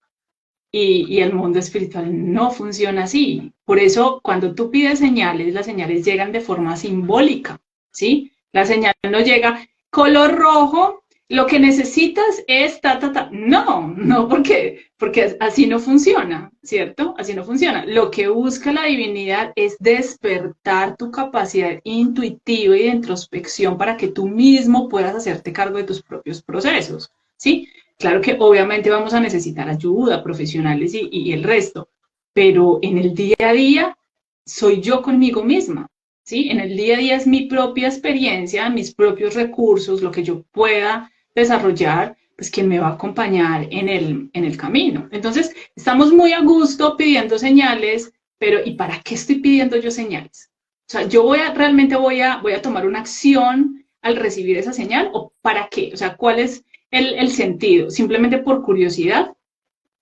Y el mundo espiritual no funciona así. Por eso, cuando tú pides señales, las señales llegan de forma simbólica, ¿sí? La señal no llega color rojo, lo que necesitas es ta, ta, ta. No, no, porque así no funciona, ¿cierto? Así no funciona. Lo que busca la divinidad es despertar tu capacidad intuitiva y de introspección para que tú mismo puedas hacerte cargo de tus propios procesos, ¿sí? Claro que obviamente vamos a necesitar ayuda, profesionales y el resto, pero en el día a día soy yo conmigo misma, ¿sí? En el día a día es mi propia experiencia, mis propios recursos, lo que yo pueda desarrollar, pues quien me va a acompañar en el camino. Entonces, estamos muy a gusto pidiendo señales, pero ¿y para qué estoy pidiendo yo señales? O sea, yo realmente voy a tomar una acción al recibir esa señal, ¿o para qué? O sea, ¿cuál es el sentido? Simplemente por curiosidad,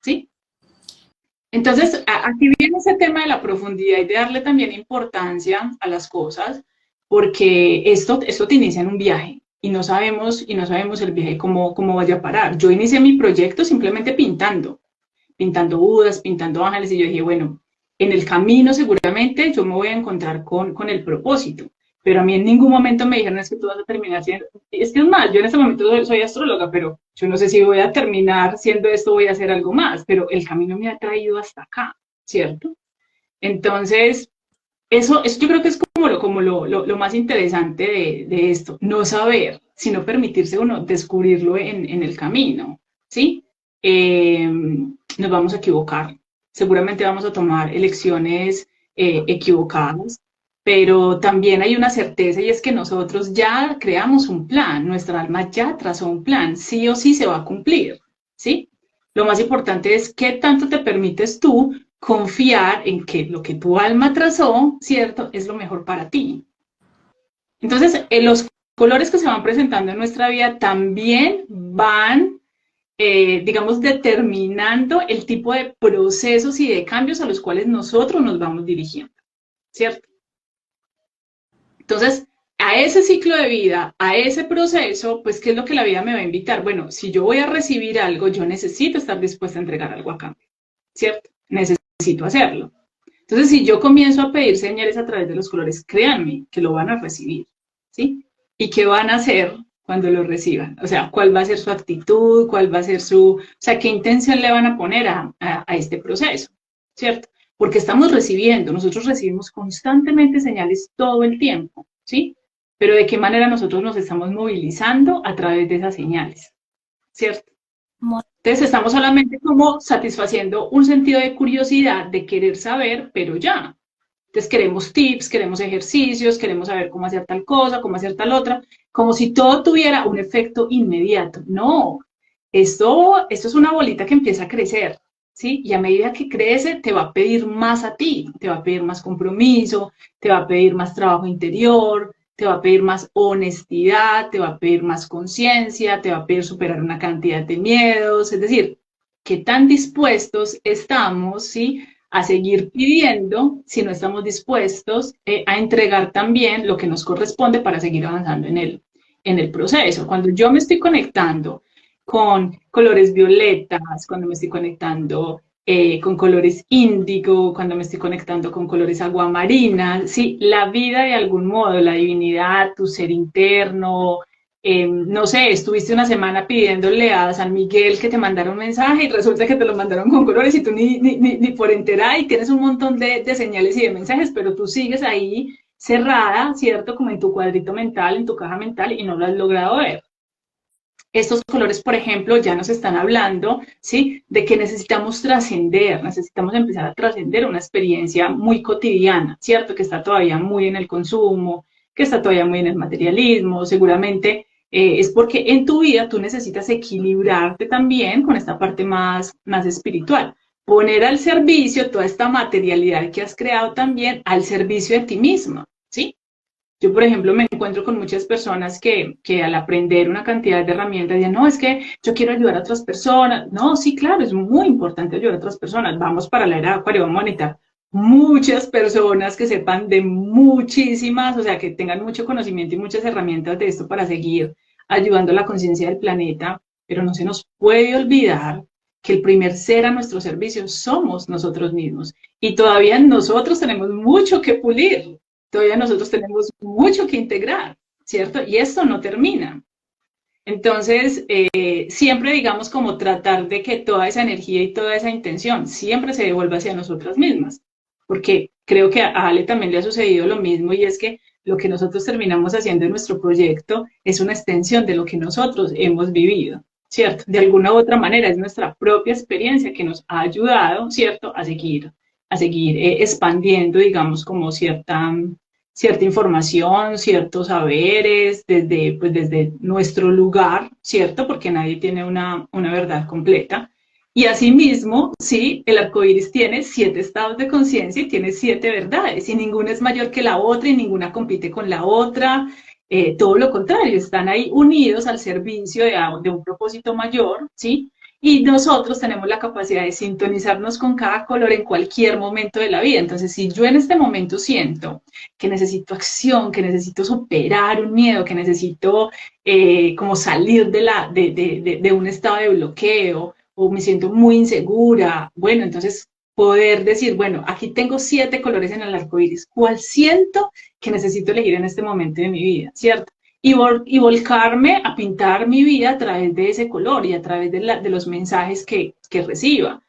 ¿sí? Entonces, aquí viene ese tema de la profundidad y de darle también importancia a las cosas, porque esto te inicia en un viaje y no sabemos el viaje cómo vaya a parar. Yo inicié mi proyecto simplemente pintando Budas, pintando ángeles, y yo dije, bueno, en el camino seguramente yo me voy a encontrar con el propósito, pero a mí en ningún momento me dijeron es que tú vas a terminar siendo, es que es más, yo en este momento soy astróloga, pero yo no sé si voy a terminar siendo esto, voy a hacer algo más, pero el camino me ha traído hasta acá, ¿cierto? Entonces, eso yo creo que es como lo más interesante de esto, no saber, sino permitirse uno descubrirlo en el camino, ¿sí? Nos vamos a equivocar, seguramente vamos a tomar elecciones equivocadas, pero también hay una certeza y es que nosotros ya creamos un plan, nuestra alma ya trazó un plan, sí o sí se va a cumplir, ¿sí? Lo más importante es qué tanto te permites tú confiar en que lo que tu alma trazó, ¿cierto?, es lo mejor para ti. Entonces, los colores que se van presentando en nuestra vida también van, digamos, determinando el tipo de procesos y de cambios a los cuales nosotros nos vamos dirigiendo, ¿cierto? Entonces, a ese ciclo de vida, a ese proceso, pues, ¿qué es lo que la vida me va a invitar? Bueno, si yo voy a recibir algo, yo necesito estar dispuesta a entregar algo a cambio, ¿cierto? Necesito hacerlo. Entonces, si yo comienzo a pedir señales a través de los colores, créanme que lo van a recibir, ¿sí? ¿Y qué van a hacer cuando lo reciban? O sea, ¿cuál va a ser su actitud? ¿Cuál va a ser o sea, qué intención le van a poner a este proceso? ¿Cierto? Porque estamos recibiendo, nosotros recibimos constantemente señales todo el tiempo, ¿sí? Pero ¿de qué manera nosotros nos estamos movilizando a través de esas señales? ¿Cierto? Entonces estamos solamente como satisfaciendo un sentido de curiosidad, de querer saber, pero ya. Entonces queremos tips, queremos ejercicios, queremos saber cómo hacer tal cosa, cómo hacer tal otra, como si todo tuviera un efecto inmediato. No, esto es una bolita que empieza a crecer, ¿sí? Y a medida que crece, te va a pedir más a ti, te va a pedir más compromiso, te va a pedir más trabajo interior, te va a pedir más honestidad, te va a pedir más conciencia, te va a pedir superar una cantidad de miedos, es decir, qué tan dispuestos estamos, ¿sí?, a seguir pidiendo si no estamos dispuestos a entregar también lo que nos corresponde para seguir avanzando en el proceso. Cuando yo me estoy conectando con colores violetas, cuando me estoy conectando con colores índigo, cuando me estoy conectando con colores aguamarinas, sí, la vida de algún modo, la divinidad, tu ser interno, no sé, estuviste una semana pidiéndole a San Miguel que te mandara un mensaje y resulta que te lo mandaron con colores y tú ni por enterada y tienes un montón de señales y de mensajes, pero tú sigues ahí cerrada, ¿cierto? Como en tu cuadrito mental, en tu caja mental y no lo has logrado ver. Estos colores, por ejemplo, ya nos están hablando, ¿sí?, de que necesitamos trascender, necesitamos empezar a trascender una experiencia muy cotidiana, ¿cierto?, que está todavía muy en el consumo, que está todavía muy en el materialismo, seguramente es porque en tu vida tú necesitas equilibrarte también con esta parte más espiritual, poner al servicio toda esta materialidad que has creado también al servicio de ti misma, ¿sí? Yo, por ejemplo, me encuentro con muchas personas que al aprender una cantidad de herramientas dicen, no, es que yo quiero ayudar a otras personas. No, sí, claro, es muy importante ayudar a otras personas. Vamos para la era de Acuario, vamos a necesitar muchas personas que sepan de muchísimas, o sea, que tengan mucho conocimiento y muchas herramientas de esto para seguir ayudando a la conciencia del planeta, pero no se nos puede olvidar que el primer ser a nuestro servicio somos nosotros mismos y todavía nosotros tenemos mucho que pulir, todavía nosotros tenemos mucho que integrar, ¿cierto? Y esto no termina. Entonces, siempre digamos como tratar de que toda esa energía y toda esa intención siempre se devuelva hacia nosotras mismas, porque creo que a Ale también le ha sucedido lo mismo y es que lo que nosotros terminamos haciendo en nuestro proyecto es una extensión de lo que nosotros hemos vivido, ¿cierto? De alguna u otra manera es nuestra propia experiencia que nos ha ayudado, ¿cierto? A seguir expandiendo, digamos, como cierta información, ciertos saberes desde, pues, desde nuestro lugar, ¿cierto? Porque nadie tiene una verdad completa. Y asimismo, sí, el arco iris tiene 7 estados de conciencia y tiene 7 verdades, y ninguna es mayor que la otra y ninguna compite con la otra. Todo lo contrario, están ahí unidos al servicio de un propósito mayor, ¿sí? Y nosotros tenemos la capacidad de sintonizarnos con cada color en cualquier momento de la vida. Entonces, si yo en este momento siento que necesito acción, que necesito superar un miedo, que necesito como salir de un estado de bloqueo o me siento muy insegura, bueno, entonces poder decir, bueno, aquí tengo 7 colores en el arco iris, ¿cuál siento que necesito elegir en este momento de mi vida, cierto? Y volcarme a pintar mi vida a través de ese color y a través de los mensajes que reciba.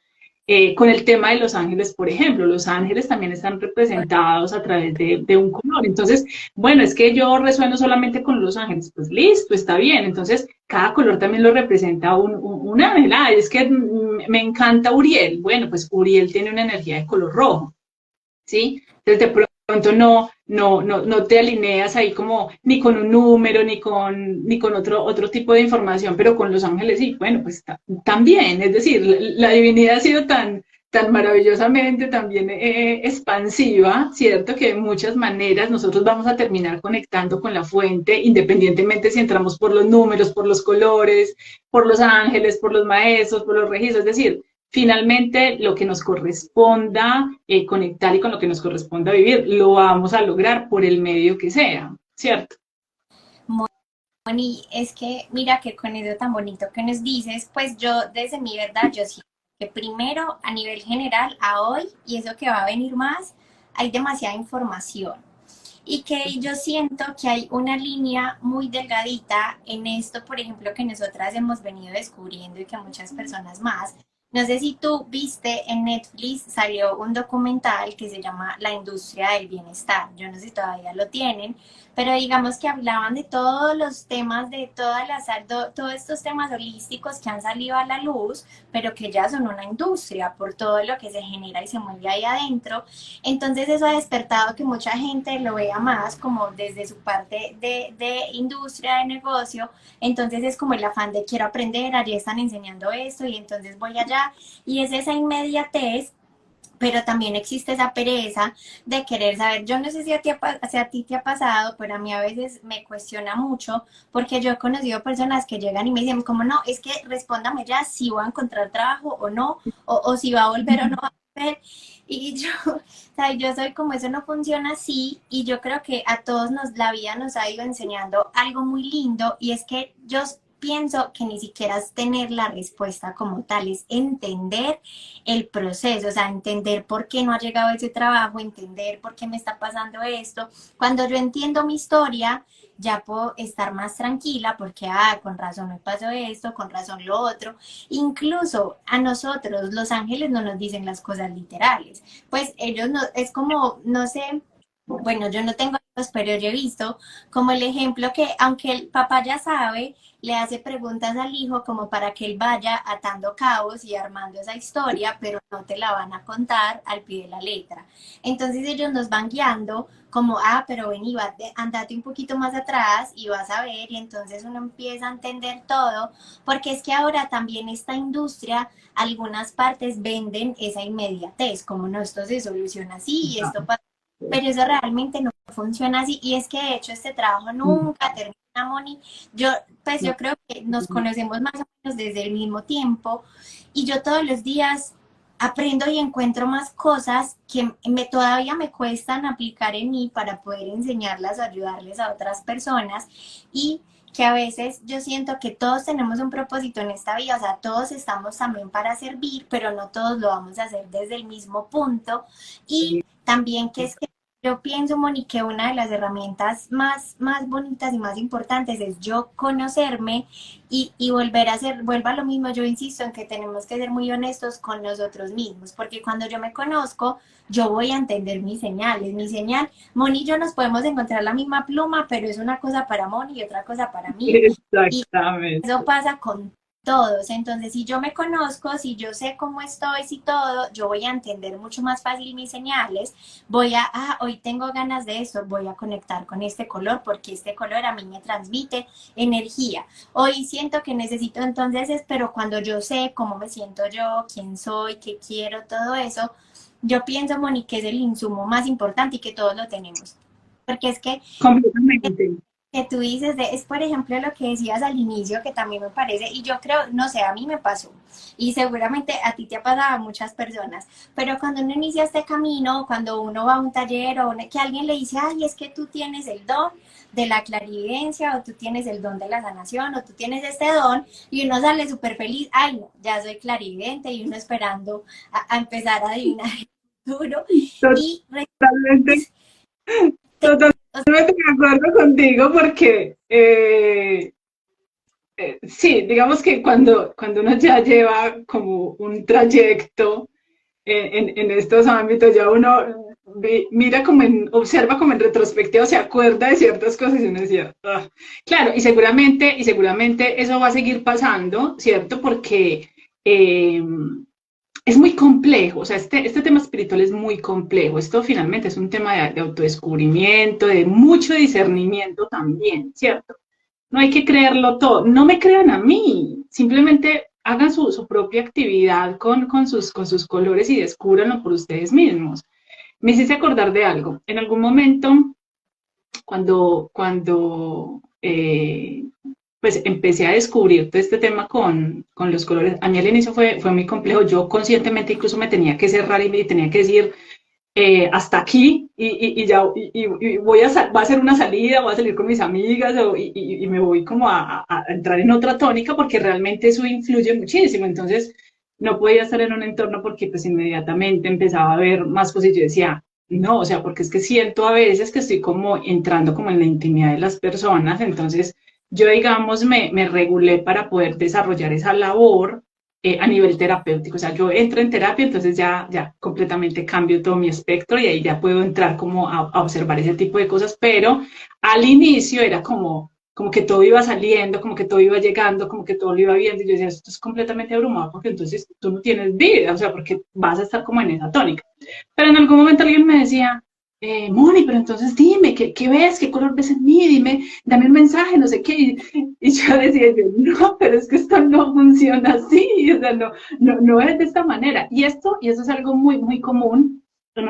Con el tema de los ángeles, por ejemplo, los ángeles también están representados a través de un color. Entonces, bueno, es que yo resueno solamente con los ángeles, pues listo, está bien. Entonces, cada color también lo representa un ángel. Ah, es que me encanta Uriel. Bueno, pues Uriel tiene una energía de color rojo. ¿Sí? Entonces de pronto no te alineas ahí como ni con un número, ni con otro tipo de información, pero con los ángeles sí, bueno, pues también, es decir, la divinidad ha sido tan maravillosamente también expansiva, ¿cierto? Que de muchas maneras nosotros vamos a terminar conectando con la fuente, independientemente si entramos por los números, por los colores, por los ángeles, por los maestros, por los registros, es decir, finalmente lo que nos corresponda conectar y con lo que nos corresponda vivir, lo vamos a lograr por el medio que sea, ¿cierto? Moni, es que mira que con eso tan bonito que nos dices, pues yo desde mi verdad, yo siento que primero a nivel general a hoy y eso que va a venir más, hay demasiada información y que yo siento que hay una línea muy delgadita en esto, por ejemplo, que nosotras hemos venido descubriendo y que muchas personas más. No sé si tú viste en Netflix, salió un documental que se llama La industria del bienestar. Yo no sé si todavía lo tienen, pero digamos que hablaban de todos los temas, de todos estos temas holísticos que han salido a la luz, pero que ya son una industria por todo lo que se genera y se mueve ahí adentro. Entonces eso ha despertado que mucha gente lo vea más como desde su parte de industria, de negocio. Entonces es como el afán de quiero aprender, allí están enseñando esto y entonces voy allá. Y es esa inmediatez, pero también existe esa pereza de querer saber. Yo no sé si a ti te ha pasado, pero a mí a veces me cuestiona mucho porque yo he conocido personas que llegan y me dicen como no, es que respóndame ya si voy a encontrar trabajo o no, o si va a volver o no va a volver. Y yo, o sea, yo soy como eso no funciona así y yo creo que a todos la vida nos ha ido enseñando algo muy lindo y es que yo pienso que ni siquiera es tener la respuesta como tal, es entender el proceso, o sea, entender por qué no ha llegado ese trabajo, entender por qué me está pasando esto. Cuando yo entiendo mi historia, ya puedo estar más tranquila porque, con razón me pasó esto, con razón lo otro. Incluso a nosotros, los ángeles no nos dicen las cosas literales, pues ellos no, es como, no sé, bueno, yo no tengo hijos, pero yo he visto como el ejemplo que, aunque el papá ya sabe, le hace preguntas al hijo como para que él vaya atando cabos y armando esa historia, pero no te la van a contar al pie de la letra. Entonces ellos nos van guiando como, pero ven y andate un poquito más atrás y vas a ver, y entonces uno empieza a entender todo, porque es que ahora también esta industria, algunas partes venden esa inmediatez, como no, esto se soluciona así y esto pasa pero eso realmente no funciona así, y es que de hecho este trabajo nunca termina, Moni. Yo creo que nos conocemos más o menos desde el mismo tiempo, y yo todos los días aprendo y encuentro más cosas que todavía me cuestan aplicar en mí para poder enseñarlas o ayudarles a otras personas, y que a veces yo siento que todos tenemos un propósito en esta vida, o sea, todos estamos también para servir, pero no todos lo vamos a hacer desde el mismo punto. Y también que es que yo pienso, Moni, que una de las herramientas más bonitas y más importantes es yo conocerme y volver a ser, vuelva a lo mismo, yo insisto en que tenemos que ser muy honestos con nosotros mismos, porque cuando yo me conozco, yo voy a entender mis señales, mi señal. Moni y yo nos podemos encontrar la misma pluma, pero es una cosa para Moni y otra cosa para mí. Y eso Exactamente. pasa con todos. Entonces, si yo me conozco, si yo sé cómo estoy, si todo, yo voy a entender mucho más fácil mis señales. Hoy tengo ganas de esto, voy a conectar con este color porque este color a mí me transmite energía. Hoy siento que necesito entonces, pero cuando yo sé cómo me siento yo, quién soy, qué quiero, todo eso, yo pienso, Moni, que es el insumo más importante y que todos lo tenemos. Porque es Completamente. que tú dices, es por ejemplo lo que decías al inicio, que también me parece, y yo creo, no sé, a mí me pasó, y seguramente a ti te ha pasado a muchas personas, pero cuando uno inicia este camino, cuando uno va a un taller o que alguien le dice, ay, es que tú tienes el don de la clarividencia, o tú tienes el don de la sanación, o tú tienes este don, y uno sale súper feliz, ay, no, ya soy clarividente, y uno esperando a empezar a adivinar el futuro, y Totalmente, te- totalmente de acuerdo contigo porque sí, digamos que cuando uno ya lleva como un trayecto en estos ámbitos, ya uno mira como observa como en retrospectiva, se acuerda de ciertas cosas y uno decía, "Ah". Claro, y seguramente eso va a seguir pasando, ¿cierto? Porque eh, es muy complejo, o sea, este tema espiritual es muy complejo. Esto finalmente es un tema de autodescubrimiento, de mucho discernimiento también, ¿cierto? No hay que creerlo todo. No me crean a mí, simplemente hagan su propia actividad con sus colores y descúbranlo por ustedes mismos. Me hiciste acordar de algo. En algún momento, cuando pues empecé a descubrir todo este tema con los colores, a mí al inicio fue muy complejo. Yo conscientemente incluso me tenía que cerrar y me tenía que decir, hasta aquí y ya va a ser una salida, voy a salir con mis amigas y me voy como a entrar en otra tónica porque realmente eso influye muchísimo. Entonces no podía estar en un entorno porque pues inmediatamente empezaba a ver más cosas y yo decía, no, o sea, porque es que siento a veces que estoy como entrando como en la intimidad de las personas, entonces yo digamos me regulé para poder desarrollar esa labor a nivel terapéutico. O sea, yo entro en terapia, entonces ya completamente cambio todo mi espectro y ahí ya puedo entrar como a observar ese tipo de cosas, pero al inicio era como que todo iba saliendo, como que todo iba llegando, como que todo lo iba viendo y yo decía, esto es completamente abrumado porque entonces tú no tienes vida, o sea, porque vas a estar como en esa tónica. Pero en algún momento alguien me decía, Moni, pero entonces dime, ¿qué ves? ¿Qué color ves en mí? Dime, dame un mensaje, no sé qué. Y yo decía, no, pero es que esto no funciona así, o sea, no es de esta manera. Y eso es algo muy común en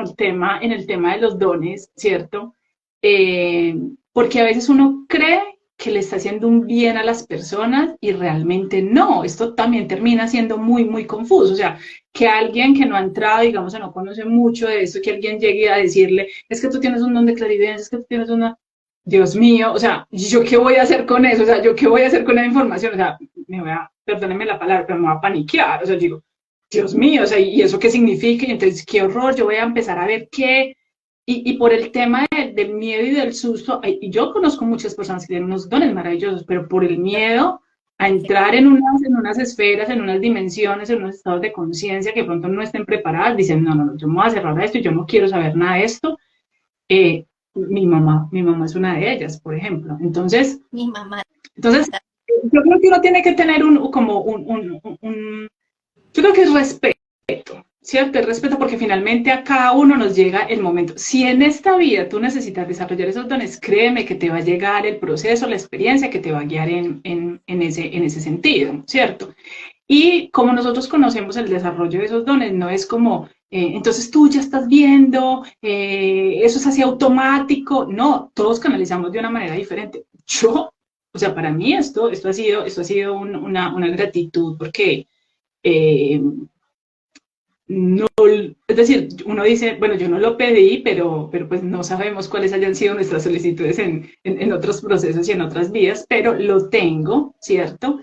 el tema de los dones, ¿cierto? Eh, Porque a veces uno cree que le está haciendo un bien a las personas y realmente no. Esto también termina siendo muy confuso. O sea, que alguien que no ha entrado, digamos, o no conoce mucho de esto, que alguien llegue a decirle, es que tú tienes un don de clarividencia, es que tú tienes una... Dios mío, o sea, ¿yo qué voy a hacer con eso? O sea, ¿yo qué voy a hacer con la información? O sea, perdónenme la palabra, pero me va a paniquear. O sea, digo, Dios mío, o sea, ¿y eso qué significa? Y entonces, qué horror, yo voy a empezar a ver qué. Y por el tema del miedo y del susto, y yo conozco muchas personas que tienen unos dones maravillosos, pero por el miedo a entrar en unas esferas, en unas dimensiones, en unos estados de conciencia que de pronto no estén preparadas, dicen, no, yo me voy a cerrar a esto, yo no quiero saber nada de esto. Mi mamá es una de ellas, por ejemplo. mi mamá. Entonces yo creo que uno tiene que tener yo creo que es respeto, ¿cierto? El respeto porque finalmente a cada uno nos llega el momento. Si en esta vida tú necesitas desarrollar esos dones, créeme que te va a llegar el proceso, la experiencia que te va a guiar en ese sentido, ¿cierto? Y como nosotros conocemos el desarrollo de esos dones, no es como entonces tú ya estás viendo, eso es así automático. No, todos canalizamos de una manera diferente. O sea, para mí esto ha sido una gratitud porque eh, no, es decir, uno dice, bueno, yo no lo pedí, pero pues no sabemos cuáles hayan sido nuestras solicitudes en otros procesos y en otras vías, pero lo tengo, ¿cierto?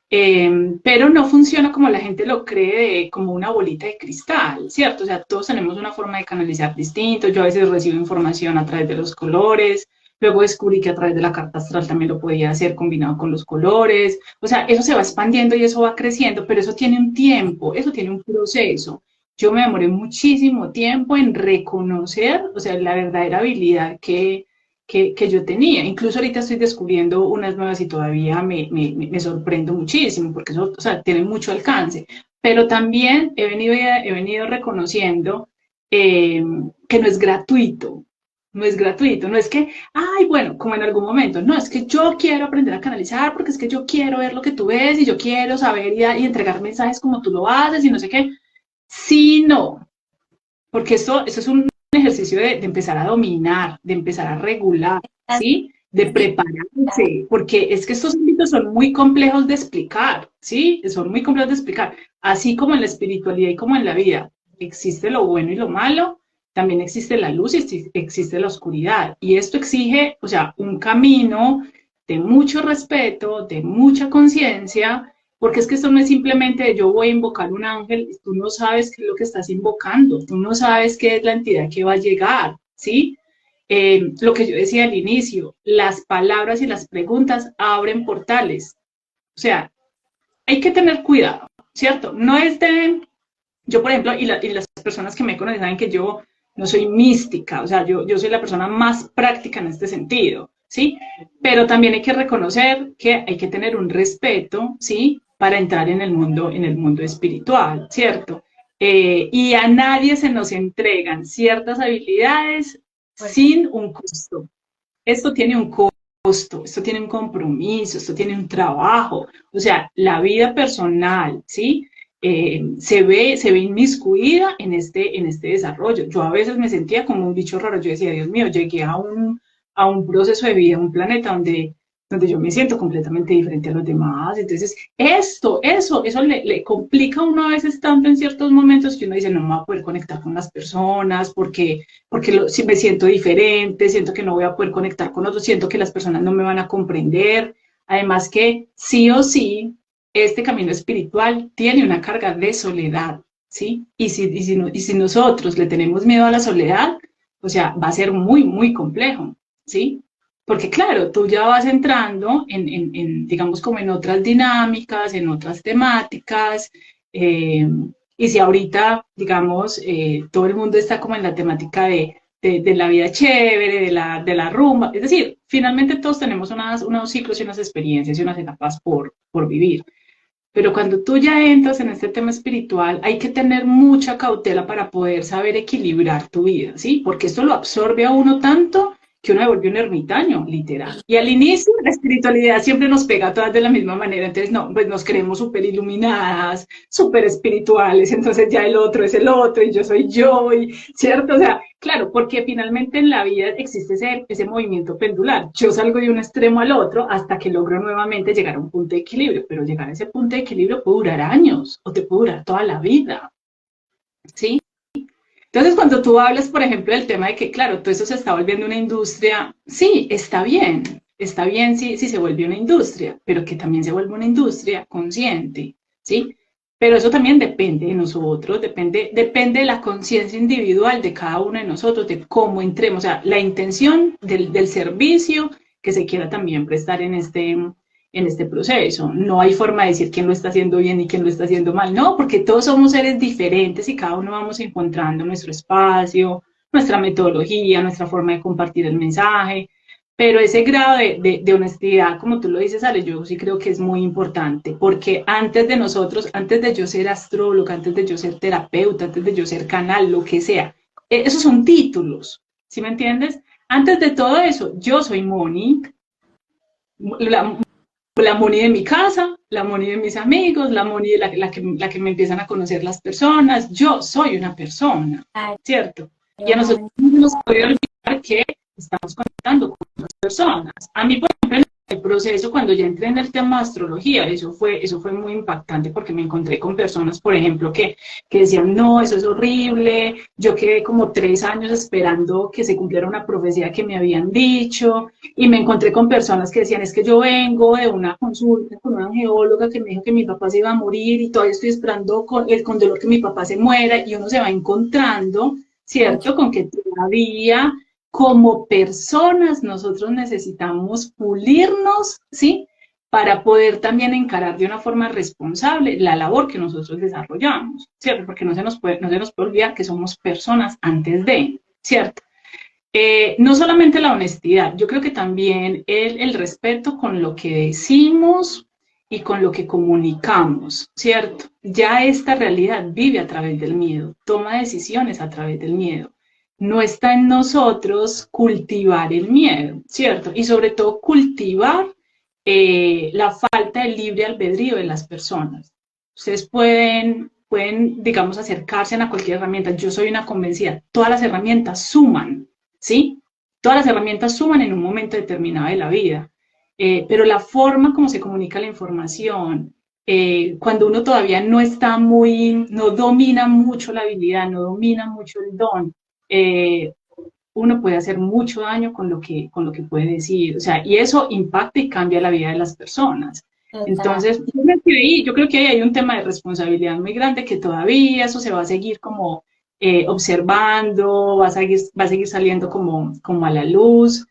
Pero no funciona como la gente lo cree, como una bolita de cristal, ¿cierto? O sea, todos tenemos una forma de canalizar distinto. Yo a veces recibo información a través de los colores, luego descubrí que a través de la carta astral también lo podía hacer combinado con los colores. O sea, eso se va expandiendo y eso va creciendo, pero eso tiene un tiempo, eso tiene un proceso. Yo me demoré muchísimo tiempo en reconocer, o sea, la verdadera habilidad que yo tenía. Incluso ahorita estoy descubriendo unas nuevas y todavía me sorprendo muchísimo, porque eso, o sea, tiene mucho alcance. Pero también he venido reconociendo que no es gratuito. No es gratuito, no es que, ay, bueno, como en algún momento, no, es que yo quiero aprender a canalizar porque es que yo quiero ver lo que tú ves y yo quiero saber y entregar mensajes como tú lo haces y no sé qué. Sí, no, porque esto es un ejercicio de empezar a dominar, de empezar a regular, ¿sí? De Sí, prepararse, porque es que estos ámbitos son muy complejos de explicar, ¿sí? Son muy complejos de explicar. Así como en la espiritualidad y como en la vida existe lo bueno y lo malo, también existe la luz y existe la oscuridad. Y esto exige, o sea, un camino de mucho respeto, de mucha conciencia, porque es que esto no es simplemente yo voy a invocar un ángel, tú no sabes qué es lo que estás invocando, tú no sabes qué es la entidad que va a llegar, ¿sí? Lo que yo decía al inicio, las palabras y las preguntas abren portales. O sea, hay que tener cuidado, ¿cierto? No es de, yo por ejemplo, y las personas que me conocen saben que yo no soy mística, o sea, yo soy la persona más práctica en este sentido, ¿sí? Pero también hay que reconocer que hay que tener un respeto, ¿sí? Para entrar en el mundo espiritual, ¿cierto? Y a nadie se nos entregan ciertas habilidades por sin un costo. Esto tiene un costo, esto tiene un compromiso, esto tiene un trabajo. O sea, la vida personal, ¿sí? Se ve inmiscuida en este desarrollo. Yo a veces me sentía como un bicho raro. Yo decía, Dios mío, llegué a un proceso de vida, a un planeta donde yo me siento completamente diferente a los demás. Entonces, eso le complica a uno a veces tanto en ciertos momentos que uno dice, no me voy a poder conectar con las personas porque si me siento diferente, siento que no voy a poder conectar con otros, siento que las personas no me van a comprender. Además que sí o sí, este camino espiritual tiene una carga de soledad, ¿sí? Y si nosotros le tenemos miedo a la soledad, o sea, va a ser muy, muy complejo, ¿sí? Porque claro, tú ya vas entrando digamos, como en otras dinámicas, en otras temáticas, eh, y si ahorita, digamos, todo el mundo está como en la temática de la vida chévere, de la rumba, es decir, finalmente todos tenemos unos ciclos y unas experiencias y unas etapas por vivir. Pero cuando tú ya entras en este tema espiritual, hay que tener mucha cautela para poder saber equilibrar tu vida, ¿sí? Porque esto lo absorbe a uno tanto que uno se vuelve un ermitaño, literal. Y al inicio la espiritualidad siempre nos pega a todas de la misma manera, entonces no, pues nos creemos súper iluminadas, súper espirituales, entonces ya el otro es el otro y yo soy yo, y, ¿cierto? O sea, claro, porque finalmente en la vida existe ese movimiento pendular. Yo salgo de un extremo al otro hasta que logro nuevamente llegar a un punto de equilibrio, pero llegar a ese punto de equilibrio puede durar años o te puede durar toda la vida, ¿sí? Entonces, cuando tú hablas, por ejemplo, del tema de que, claro, todo eso se está volviendo una industria, sí, está bien si se vuelve una industria, pero que también se vuelve una industria consciente, ¿sí? Pero eso también depende de nosotros, depende de la conciencia individual de cada uno de nosotros, de cómo entremos, o sea, la intención del servicio que se quiera también prestar en este proceso. No hay forma de decir quién lo está haciendo bien y quién lo está haciendo mal, no, porque todos somos seres diferentes y cada uno vamos encontrando nuestro espacio, nuestra metodología, nuestra forma de compartir el mensaje, pero ese grado de honestidad, como tú lo dices, Ale, yo sí creo que es muy importante, porque antes de nosotros, antes de yo ser astróloga, antes de yo ser terapeuta, antes de yo ser canal, lo que sea, esos son títulos, ¿sí me entiendes? Antes de todo eso, yo soy Moni, la Moni de mi casa, la Moni de mis amigos, la Moni la que me empiezan a conocer las personas. Yo soy una persona, Claro, ¿cierto? Y a nosotros no nos puede olvidar que estamos conectando con otras personas. A mí, por ejemplo, el proceso, cuando ya entré en el tema de astrología, eso fue muy impactante porque me encontré con personas, por ejemplo, que decían, no, eso es horrible, yo quedé como 3 años esperando que se cumpliera una profecía que me habían dicho, y me encontré con personas que decían, es que yo vengo de una consulta con una geóloga que me dijo que mi papá se iba a morir y todavía estoy esperando con dolor que mi papá se muera, y uno se va encontrando, mucho. ¿cierto? Con que todavía como personas nosotros necesitamos pulirnos, ¿sí? Para poder también encarar de una forma responsable la labor que nosotros desarrollamos, ¿cierto? Porque no se nos puede olvidar que somos personas antes de, ¿cierto? No solamente la honestidad, yo creo que también el respeto con lo que decimos y con lo que comunicamos, ¿cierto? Ya esta realidad vive a través del miedo, toma decisiones a través del miedo. No está en nosotros cultivar el miedo, ¿cierto? Y sobre todo cultivar la falta de libre albedrío de las personas. Ustedes pueden, digamos, acercarse a cualquier herramienta. Yo soy una convencida, todas las herramientas suman, ¿sí? Todas las herramientas suman en un momento determinado de la vida, pero la forma como se comunica la información, cuando uno todavía no está no domina mucho la habilidad, no domina mucho el don, uno puede hacer mucho daño con lo que puede decir, o sea, y eso impacta y cambia la vida de las personas. Total. Entonces, yo creo que ahí hay un tema de responsabilidad muy grande que todavía eso se va a seguir como observando, va a seguir saliendo como a la luz.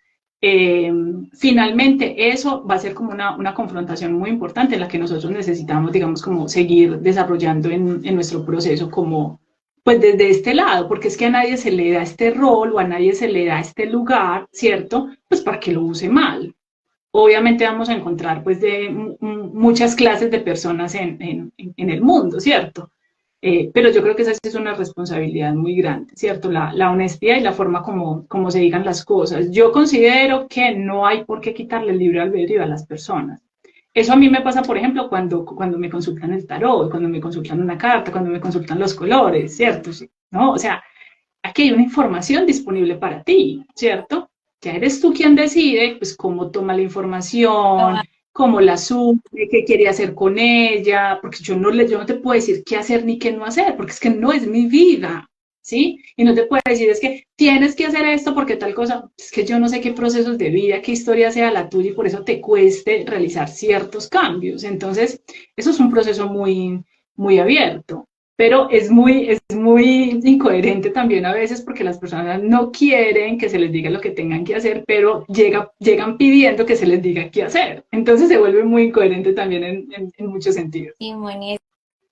Finalmente, eso va a ser como una confrontación muy importante en la que nosotros necesitamos, digamos, como seguir desarrollando en nuestro proceso como, pues desde este lado, porque es que a nadie se le da este rol o a nadie se le da este lugar, ¿cierto? Pues para que lo use mal. Obviamente vamos a encontrar pues de muchas clases de personas en el mundo, ¿cierto? Pero yo creo que esa sí es una responsabilidad muy grande, ¿cierto? La honestidad y la forma como se digan las cosas. Yo considero que no hay por qué quitarle el libre albedrío a las personas. Eso a mí me pasa, por ejemplo, cuando me consultan el tarot, cuando me consultan una carta, cuando me consultan los colores, ¿cierto? Sí, ¿no? O sea, aquí hay una información disponible para ti, ¿cierto? Ya eres tú quien decide, pues, cómo toma la información, cómo la sube, qué quiere hacer con ella, porque yo no te puedo decir qué hacer ni qué no hacer, porque es que no es mi vida, ¿sí? Y no te puedo decir, es que tienes que hacer esto porque tal cosa, es que yo no sé qué procesos de vida, qué historia sea la tuya y por eso te cueste realizar ciertos cambios. Entonces, eso es un proceso muy abierto, pero es muy incoherente también a veces porque las personas no quieren que se les diga lo que tengan que hacer, pero llegan pidiendo que se les diga qué hacer. Entonces se vuelve muy incoherente también en muchos sentidos. Sí, Moni,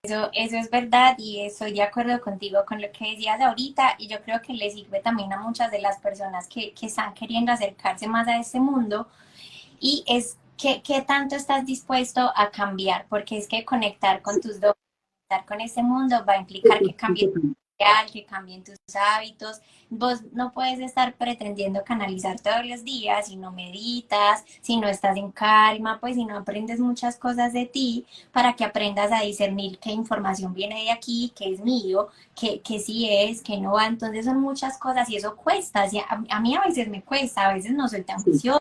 eso es verdad y estoy de acuerdo contigo con lo que decías ahorita y yo creo que le sirve también a muchas de las personas que están queriendo acercarse más a este mundo y es qué tanto estás dispuesto a cambiar, porque es que conectar con tus dones, conectar con este mundo va a implicar que cambies que cambien tus hábitos. Vos no puedes estar pretendiendo canalizar todos los días si no meditas, si no estás en calma, pues si no aprendes muchas cosas de ti para que aprendas a discernir qué información viene de aquí, qué es mío, qué sí es, qué no va. Entonces son muchas cosas y eso cuesta. A mí a veces me cuesta, a veces no soy tan juiciosa.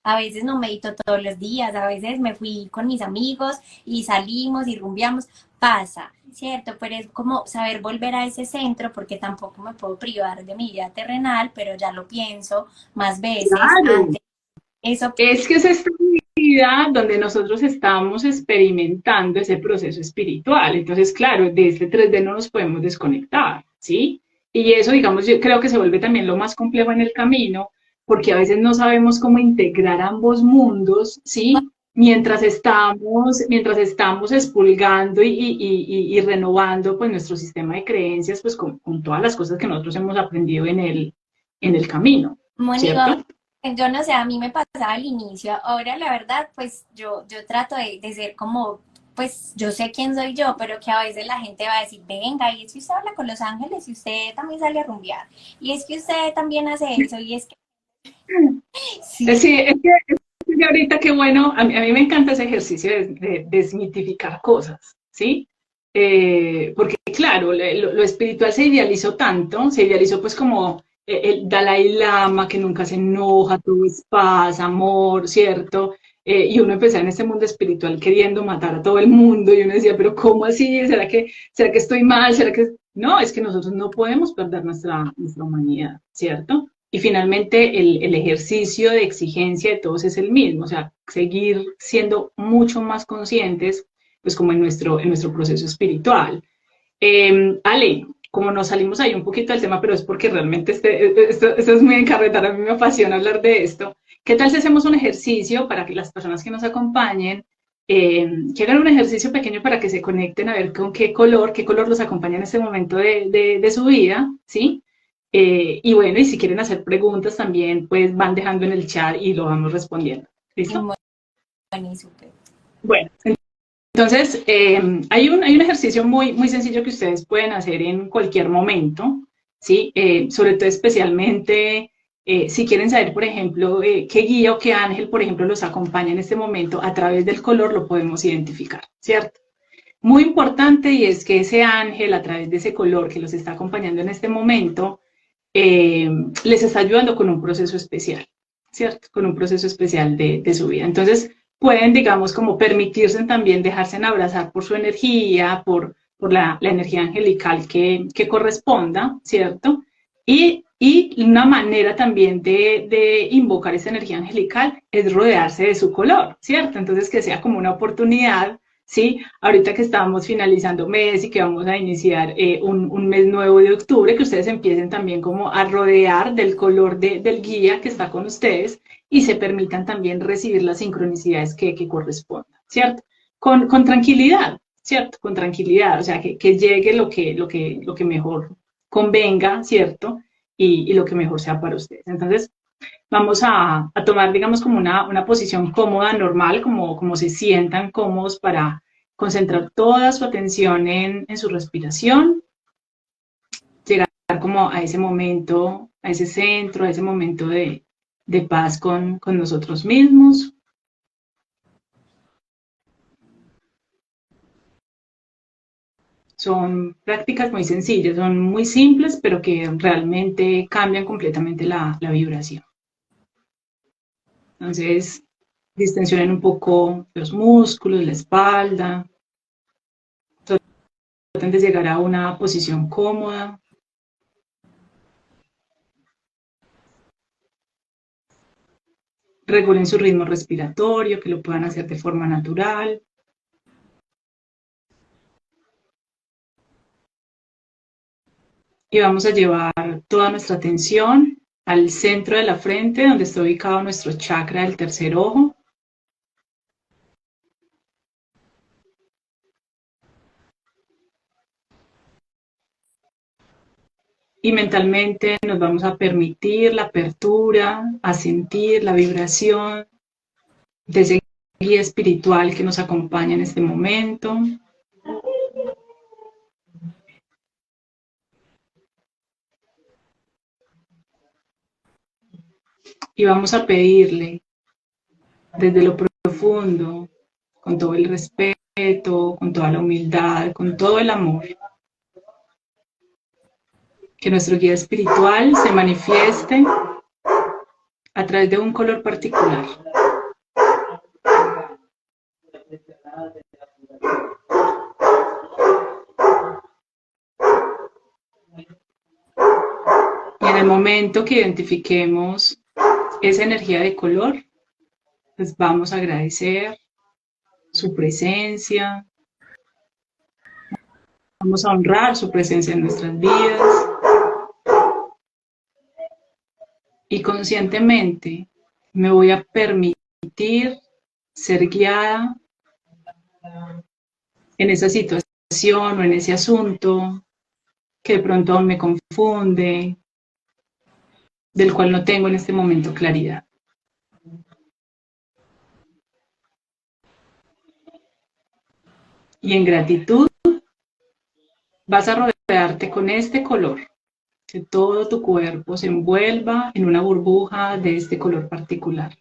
A veces no medito todos los días, a veces me fui con mis amigos y salimos y rumbiamos, pasa, ¿cierto? Pero es como saber volver a ese centro porque tampoco me puedo privar de mi vida terrenal, pero ya lo pienso más veces Claro, antes. Eso, es que es esta vida donde nosotros estamos experimentando ese proceso espiritual. Entonces, claro, de este 3D no nos podemos desconectar, ¿sí? Y eso, digamos, yo creo que se vuelve también lo más complejo en el camino, porque a veces no sabemos cómo integrar ambos mundos, ¿sí? Mientras estamos expulgando y renovando pues nuestro sistema de creencias pues con todas las cosas que nosotros hemos aprendido en el camino, Mónica, ¿cierto? yo no sé, a mí me pasaba al inicio, ahora la verdad, pues yo trato de ser como, pues yo sé quién soy yo, pero que a veces la gente va a decir, venga, y es que usted habla con los ángeles y usted también sale a rumbear, y es que usted también hace eso, y es que sí, Sí, es que que ahorita qué bueno, a mí me encanta ese ejercicio de desmitificar cosas, ¿sí? Porque claro, lo espiritual se idealizó tanto, se idealizó pues como el Dalai Lama que nunca se enoja, todo es paz, amor, ¿cierto? Y uno empezaba en este mundo espiritual queriendo matar a todo el mundo y uno decía, pero ¿cómo así? ¿Será que estoy mal? ¿Será que...? No, es que nosotros no podemos perder nuestra humanidad, ¿cierto? Y finalmente el ejercicio de exigencia de todos es el mismo, o sea, seguir siendo mucho más conscientes, pues como en nuestro proceso espiritual. Ale, como nos salimos ahí un poquito del tema, pero es porque realmente esto es muy encarretar, a mí me apasiona hablar de esto. ¿Qué tal si hacemos un ejercicio para que las personas que nos acompañen, que hagan un ejercicio pequeño para que se conecten a ver con qué color los acompaña en este momento de su vida, ¿sí? Y bueno, y si quieren hacer preguntas también, pues van dejando en el chat y lo vamos respondiendo. ¿Listo? Bueno, y súper. Bueno, entonces, hay un ejercicio muy sencillo que ustedes pueden hacer en cualquier momento, ¿sí? Sobre todo especialmente si quieren saber, por ejemplo, qué guía o qué ángel, por ejemplo, los acompaña en este momento, a través del color lo podemos identificar, ¿cierto? Muy importante y es que ese ángel, a través de ese color que los está acompañando en este momento, les está ayudando con un proceso especial, ¿cierto? Con un proceso especial de su vida. Entonces, pueden, digamos, como permitirse también dejarse abrazar por su energía, por la energía angelical que corresponda, ¿cierto? Y una manera también de invocar esa energía angelical es rodearse de su color, ¿cierto? Entonces, que sea como una oportunidad, ¿sí? Ahorita que estamos finalizando mes y que vamos a iniciar un mes nuevo de octubre, que ustedes empiecen también como a rodear del color del guía que está con ustedes y se permitan también recibir las sincronicidades que correspondan, ¿cierto? Con tranquilidad, ¿cierto? Con tranquilidad, o sea, que llegue lo que mejor convenga, ¿cierto? Y lo que mejor sea para ustedes. Entonces, vamos a tomar, digamos, como una posición cómoda, normal, como se sientan cómodos para concentrar toda su atención en su respiración, llegar como a ese momento, a ese centro, a ese momento de paz con nosotros mismos. Son prácticas muy sencillas, son muy simples, pero que realmente cambian completamente la vibración. Entonces, distensionen un poco los músculos, la espalda, traten de llegar a una posición cómoda. Regulen su ritmo respiratorio, que lo puedan hacer de forma natural. Y vamos a llevar toda nuestra atención al centro de la frente, donde está ubicado nuestro chakra del tercer ojo. Y mentalmente nos vamos a permitir la apertura, a sentir la vibración de ese guía espiritual que nos acompaña en este momento. Y vamos a pedirle desde lo profundo, con todo el respeto, con toda la humildad, con todo el amor, que nuestro guía espiritual se manifieste a través de un color particular. Y en el momento que identifiquemos esa energía de color, pues vamos a agradecer su presencia, vamos a honrar su presencia en nuestras vidas y conscientemente me voy a permitir ser guiada en esa situación o en ese asunto que de pronto aún me confunde, del cual no tengo en este momento claridad. Y en gratitud vas a rodearte con este color, que todo tu cuerpo se envuelva en una burbuja de este color particular.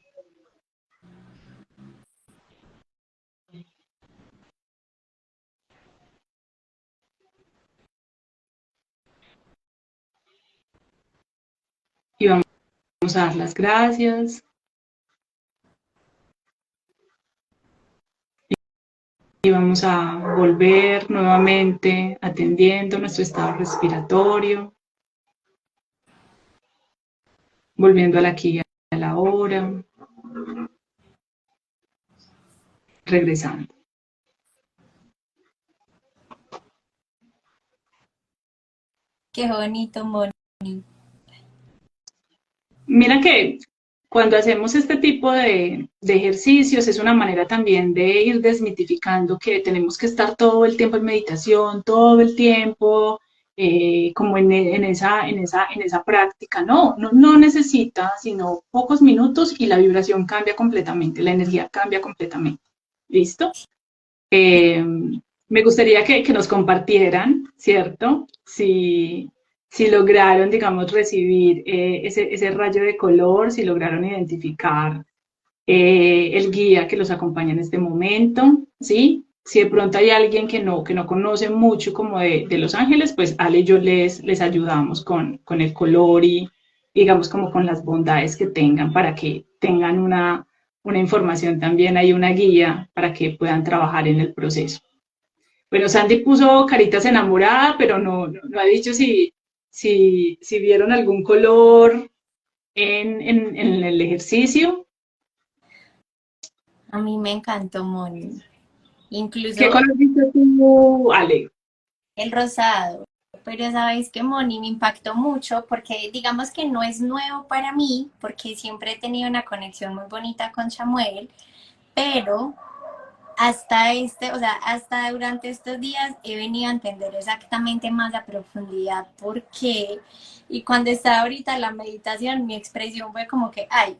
a dar las gracias. Y vamos a volver nuevamente atendiendo nuestro estado respiratorio, volviendo a la aquí y a la hora, regresando. Qué bonito, Moni. Mira que cuando hacemos este tipo de ejercicios es una manera también de ir desmitificando que tenemos que estar todo el tiempo en meditación, todo el tiempo como en esa práctica. No necesita sino pocos minutos y la vibración cambia completamente, la energía cambia completamente. ¿Listo? Me gustaría que nos compartieran, ¿cierto? Si lograron, digamos, recibir ese rayo de color, si lograron identificar el guía que los acompaña en este momento, ¿sí? Si de pronto hay alguien que no conoce mucho como de Los Ángeles, pues Ale y yo les ayudamos con el color y digamos como con las bondades que tengan para que tengan una información también, hay una guía para que puedan trabajar en el proceso. Bueno, Sandy puso caritas enamorada, pero no ha dicho si vieron algún color en el ejercicio. A mí me encantó, Moni. ¿Qué Incluso color viste tú, Ale? el rosado. Pero sabes que Moni me impactó mucho porque digamos que no es nuevo para mí, porque siempre he tenido una conexión muy bonita con Chamuel, pero o sea, hasta durante estos días he venido a entender exactamente más a profundidad por qué. Y cuando estaba ahorita en la meditación, mi expresión fue como que, ay,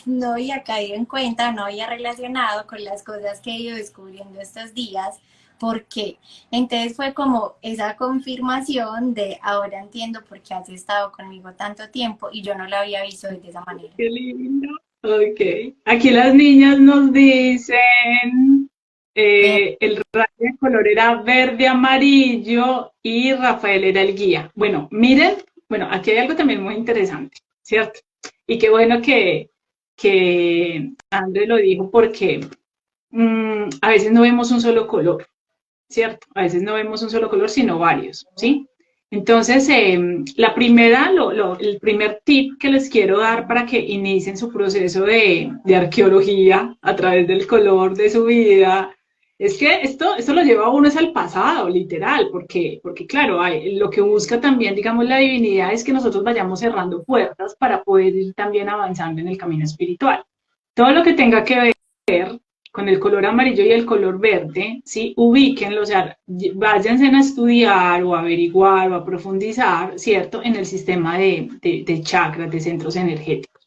no había caído en cuenta, no había relacionado con las cosas que he ido descubriendo estos días. ¿Por qué? Entonces fue como esa confirmación de ahora entiendo por qué has estado conmigo tanto tiempo y yo no lo había visto de esa manera. Qué lindo. Ok. Aquí las niñas nos dicen, el rayo de color era verde, amarillo y Rafael era el guía. Bueno, miren, bueno, aquí hay algo también muy interesante, ¿cierto? Y qué bueno que André lo dijo porque a veces no vemos un solo color, ¿cierto? A veces no vemos un solo color, sino varios, ¿sí? Entonces, el primer tip que les quiero dar para que inicien su proceso de arqueología a través del color de su vida, es que esto lo lleva a uno es al pasado, literal, porque claro, lo que busca también, digamos, la divinidad es que nosotros vayamos cerrando puertas para poder ir también avanzando en el camino espiritual. Todo lo que tenga que ver con el color amarillo y el color verde, ¿sí? Ubíquenlo, o sea, váyanse a estudiar o a averiguar o a profundizar, ¿cierto? En el sistema de chakras, de centros energéticos.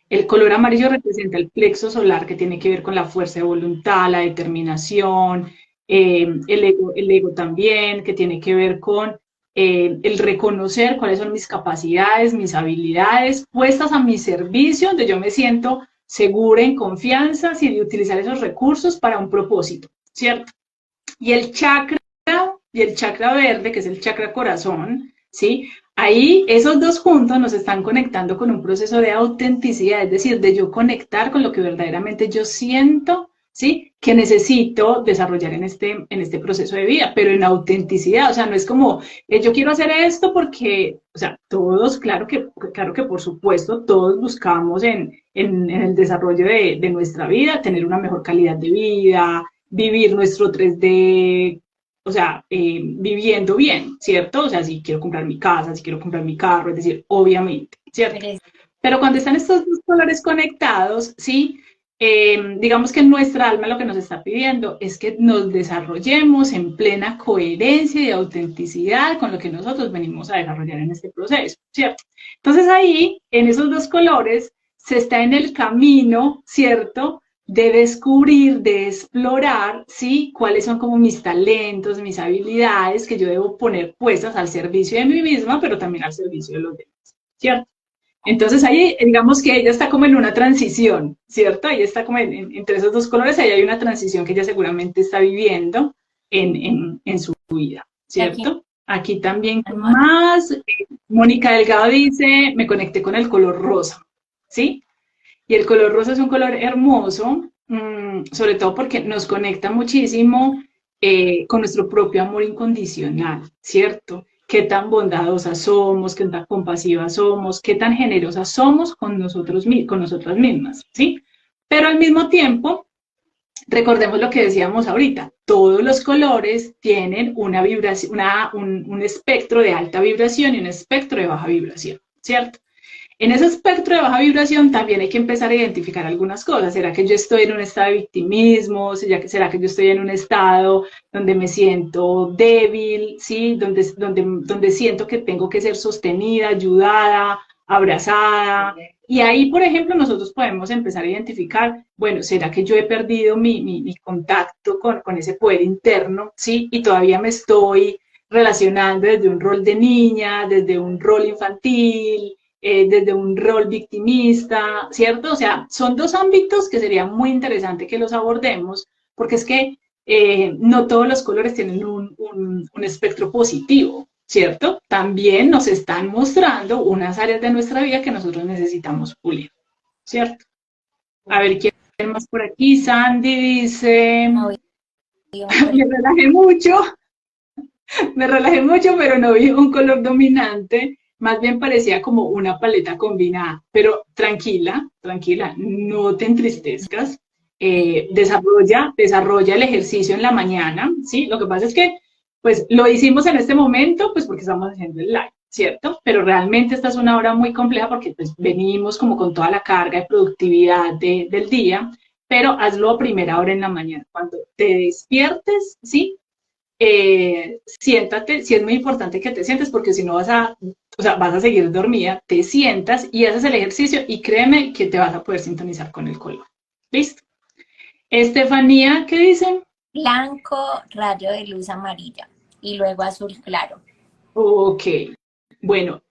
El color amarillo representa el plexo solar que tiene que ver con la fuerza de voluntad, la determinación, el ego también, que tiene que ver con el reconocer cuáles son mis capacidades, mis habilidades, puestas a mi servicio, donde yo me siento segura, en confianza, y de utilizar esos recursos para un propósito, ¿cierto? Y el chakra verde, que es el chakra corazón, ¿sí? Ahí esos dos juntos nos están conectando con un proceso de autenticidad, es decir, de yo conectar con lo que verdaderamente yo siento, ¿sí? Que necesito desarrollar en este proceso de vida, pero en autenticidad, o sea, no es como, yo quiero hacer esto porque, o sea, todos, claro que por supuesto, todos buscamos en el desarrollo de nuestra vida tener una mejor calidad de vida, vivir nuestro 3D, o sea, viviendo bien, ¿cierto? O sea, si quiero comprar mi casa, si quiero comprar mi carro, es decir, obviamente, ¿cierto? Pero cuando están estos dos colores conectados, ¿sí? Digamos que nuestra alma lo que nos está pidiendo es que nos desarrollemos en plena coherencia y autenticidad con lo que nosotros venimos a desarrollar en este proceso, ¿cierto? Entonces ahí, en esos dos colores, se está en el camino, ¿cierto? De descubrir, de explorar, ¿sí? Cuáles son como mis talentos, mis habilidades que yo debo poner puestas al servicio de mí misma, pero también al servicio de los demás, ¿cierto? Entonces ahí, digamos que ella está como en una transición, ¿cierto? Ahí está como entre esos dos colores, ahí hay una transición que ella seguramente está viviendo en su vida, Aquí ¿cierto? Aquí también, ¿qué más? Mónica Delgado dice, me conecté con el color rosa, ¿sí? Y el color rosa es un color hermoso, sobre todo porque nos conecta muchísimo con nuestro propio amor incondicional, ¿cierto? Qué tan bondadosas somos, qué tan compasivas somos, qué tan generosas somos con nosotros, con nosotras mismas, ¿sí? Pero al mismo tiempo, recordemos lo que decíamos ahorita, todos los colores tienen una vibración, un espectro de alta vibración y un espectro de baja vibración, ¿cierto? En ese espectro de baja vibración también hay que empezar a identificar algunas cosas. ¿Será que yo estoy en un estado de victimismo? ¿Será que yo estoy en un estado donde me siento débil? ¿Sí? Donde siento que tengo que ser sostenida, ayudada, abrazada. Y ahí, por ejemplo, nosotros podemos empezar a identificar, bueno, ¿será que yo he perdido mi contacto con ese poder interno? ¿Sí? Y todavía me estoy relacionando desde un rol de niña, desde un rol infantil, desde un rol victimista, ¿cierto? O sea, son dos ámbitos que sería muy interesante que los abordemos, porque es que no todos los colores tienen un espectro positivo, ¿cierto? También nos están mostrando unas áreas de nuestra vida que nosotros necesitamos pulir, ¿cierto? A ver, ¿quién más por aquí? Sandy dice, me relajé mucho, me relajé mucho, pero no vi un color dominante. Más bien parecía como una paleta combinada. Pero tranquila, tranquila, no te entristezcas. Desarrolla el ejercicio en la mañana, ¿sí? Lo que pasa es que, pues, lo hicimos en este momento, pues, porque estamos haciendo el live, ¿cierto? Pero realmente esta es una hora muy compleja porque, pues, venimos como con toda la carga de productividad del día, pero hazlo a primera hora en la mañana. Cuando te despiertes, ¿sí? Siéntate, sí es muy importante que te sientes porque si no o sea, vas a seguir dormida, te sientas y haces el ejercicio y créeme que te vas a poder sintonizar con el color. ¿Listo? Estefanía, ¿qué dicen? Blanco, rayo de luz amarilla y luego azul claro. Ok. Bueno,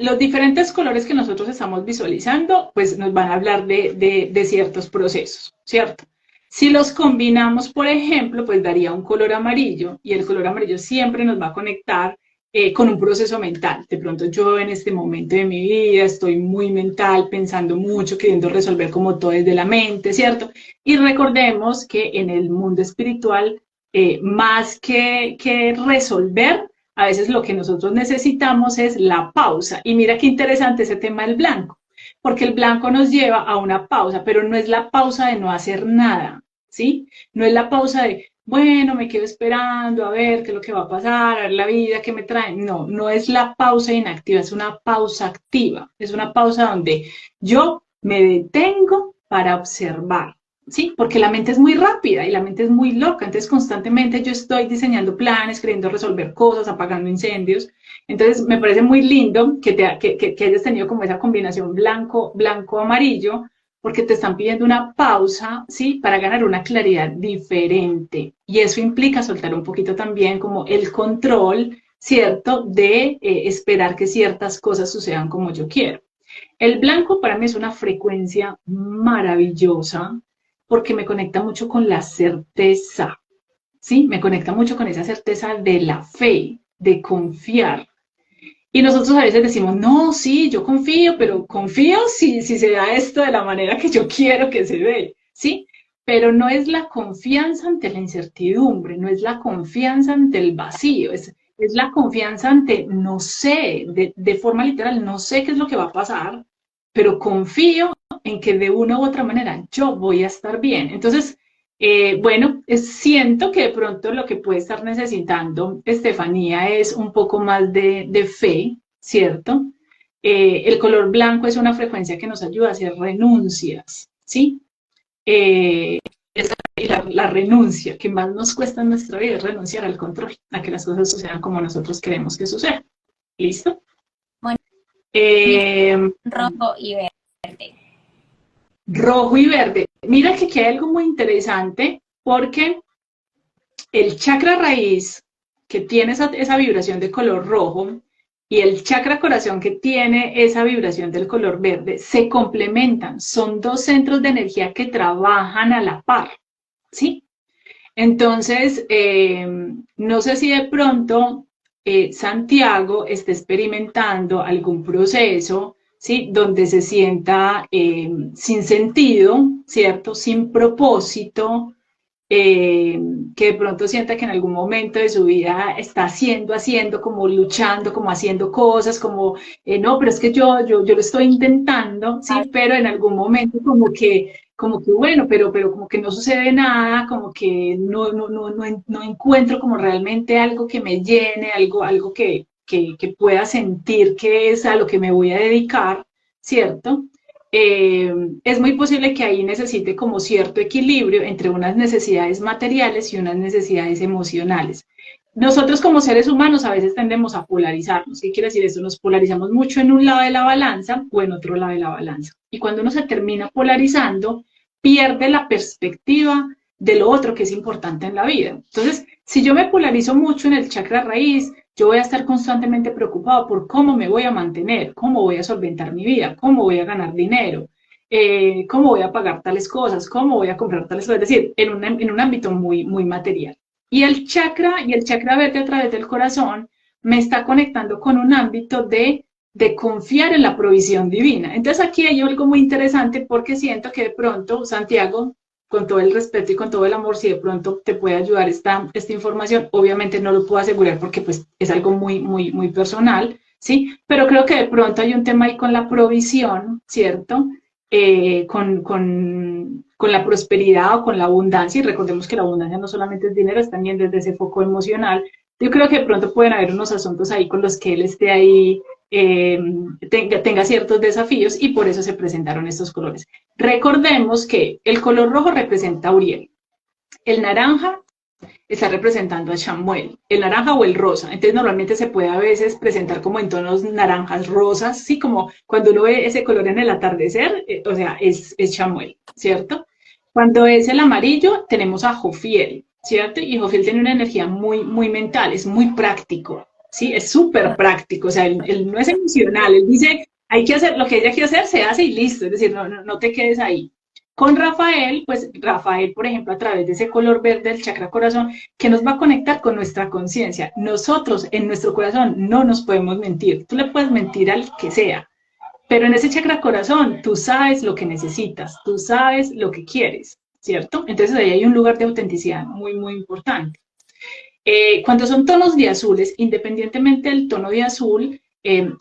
los diferentes colores que nosotros estamos visualizando, pues nos van a hablar de ciertos procesos, ¿cierto? Si los combinamos, por ejemplo, pues daría un color amarillo y el color amarillo siempre nos va a conectar con un proceso mental. De pronto yo en este momento de mi vida estoy muy mental, pensando mucho, queriendo resolver como todo desde la mente, ¿cierto? Y recordemos que en el mundo espiritual, más que resolver, a veces lo que nosotros necesitamos es la pausa. Y mira qué interesante ese tema del blanco, porque el blanco nos lleva a una pausa, pero no es la pausa de no hacer nada, ¿sí? No es la pausa de, bueno, me quedo esperando a ver qué es lo que va a pasar, a ver la vida que me trae. No, no es la pausa inactiva, es una pausa activa. Es una pausa donde yo me detengo para observar. Sí, porque la mente es muy rápida y la mente es muy loca, entonces constantemente yo estoy diseñando planes, queriendo resolver cosas, apagando incendios. Entonces me parece muy lindo que hayas tenido como esa combinación blanco-amarillo, porque te están pidiendo una pausa, ¿sí? Para ganar una claridad diferente. Y eso implica soltar un poquito también como el control, ¿cierto? De esperar que ciertas cosas sucedan como yo quiero. El blanco para mí es una frecuencia maravillosa porque me conecta mucho con la certeza, ¿sí? Me conecta mucho con esa certeza de la fe, de confiar. Y nosotros a veces decimos, no, sí, yo confío, pero confío si se da esto de la manera que yo quiero que se dé, ¿sí? Pero no es la confianza ante la incertidumbre, no es la confianza ante el vacío, es la confianza ante no sé, de forma literal, no sé qué es lo que va a pasar, pero confío en que de una u otra manera yo voy a estar bien. Entonces, bueno, siento que de pronto lo que puede estar necesitando Estefanía es un poco más de fe, ¿cierto? El color blanco es una frecuencia que nos ayuda a hacer renuncias, ¿sí? La renuncia que más nos cuesta en nuestra vida es renunciar al control, a que las cosas sucedan como nosotros queremos que sucedan. ¿Listo? Bueno, Eh, rojo y verde. rojo y verde. Mira que aquí hay algo muy interesante porque el chakra raíz que tiene esa vibración de color rojo y el chakra corazón que tiene esa vibración del color verde se complementan. Son dos centros de energía que trabajan a la par, ¿sí? Entonces, no sé si de pronto Santiago esté experimentando algún proceso, ¿sí? Donde se sienta sin sentido, ¿cierto? Sin propósito, eh, que de pronto sienta que en algún momento de su vida está haciendo, como luchando, como haciendo cosas, como, no, pero es que yo lo estoy intentando, ¿sí? Pero en algún momento como que bueno, pero como que no sucede nada, como que no encuentro como realmente algo que me llene, algo que pueda sentir que es a lo que me voy a dedicar, ¿cierto? Es muy posible que ahí necesite como cierto equilibrio entre unas necesidades materiales y unas necesidades emocionales. Nosotros como seres humanos a veces tendemos a polarizarnos. ¿Qué quiere decir eso? Nos polarizamos mucho en un lado de la balanza o en otro lado de la balanza. Y cuando uno se termina polarizando, pierde la perspectiva de lo otro que es importante en la vida. Entonces, si yo me polarizo mucho en el chakra raíz, yo voy a estar constantemente preocupado por cómo me voy a mantener, cómo voy a solventar mi vida, cómo voy a ganar dinero, cómo voy a pagar tales cosas, cómo voy a comprar tales cosas, es decir, en un ámbito muy, muy material. Y el chakra verde a través del corazón me está conectando con un ámbito de confiar en la provisión divina. Entonces aquí hay algo muy interesante porque siento que de pronto, Santiago, con todo el respeto y con todo el amor, si de pronto te puede ayudar esta información, obviamente no lo puedo asegurar porque pues es algo muy, muy, muy personal, ¿sí? Pero creo que de pronto hay un tema ahí con la provisión, ¿cierto? Con la prosperidad o con la abundancia, y recordemos que la abundancia no solamente es dinero, es también desde ese foco emocional. Yo creo que de pronto pueden haber unos asuntos ahí con los que él esté ahí, tenga ciertos desafíos y por eso se presentaron estos colores. Recordemos que el color rojo representa a Uriel, el naranja está representando a Chamuel, el naranja o el rosa. Entonces normalmente se puede a veces presentar como en tonos naranjas, rosas, sí, como cuando uno ve ese color en el atardecer, o sea, es Chamuel, ¿cierto? Cuando es el amarillo tenemos a Jofiel, ¿cierto? Y Jofiel tiene una energía muy, muy mental, es muy práctico, ¿sí? Es súper práctico, o sea, él no es emocional, él dice, hay que hacer, lo que haya que hacer se hace y listo, es decir, no te quedes ahí. Con Rafael, pues Rafael, por ejemplo, a través de ese color verde del chakra corazón, que nos va a conectar con nuestra conciencia. Nosotros en nuestro corazón no nos podemos mentir. Tú le puedes mentir al que sea, pero en ese chakra corazón tú sabes lo que necesitas, tú sabes lo que quieres, ¿cierto? Entonces ahí hay un lugar de autenticidad muy, muy importante. Cuando son tonos de azules, independientemente del tono de azul,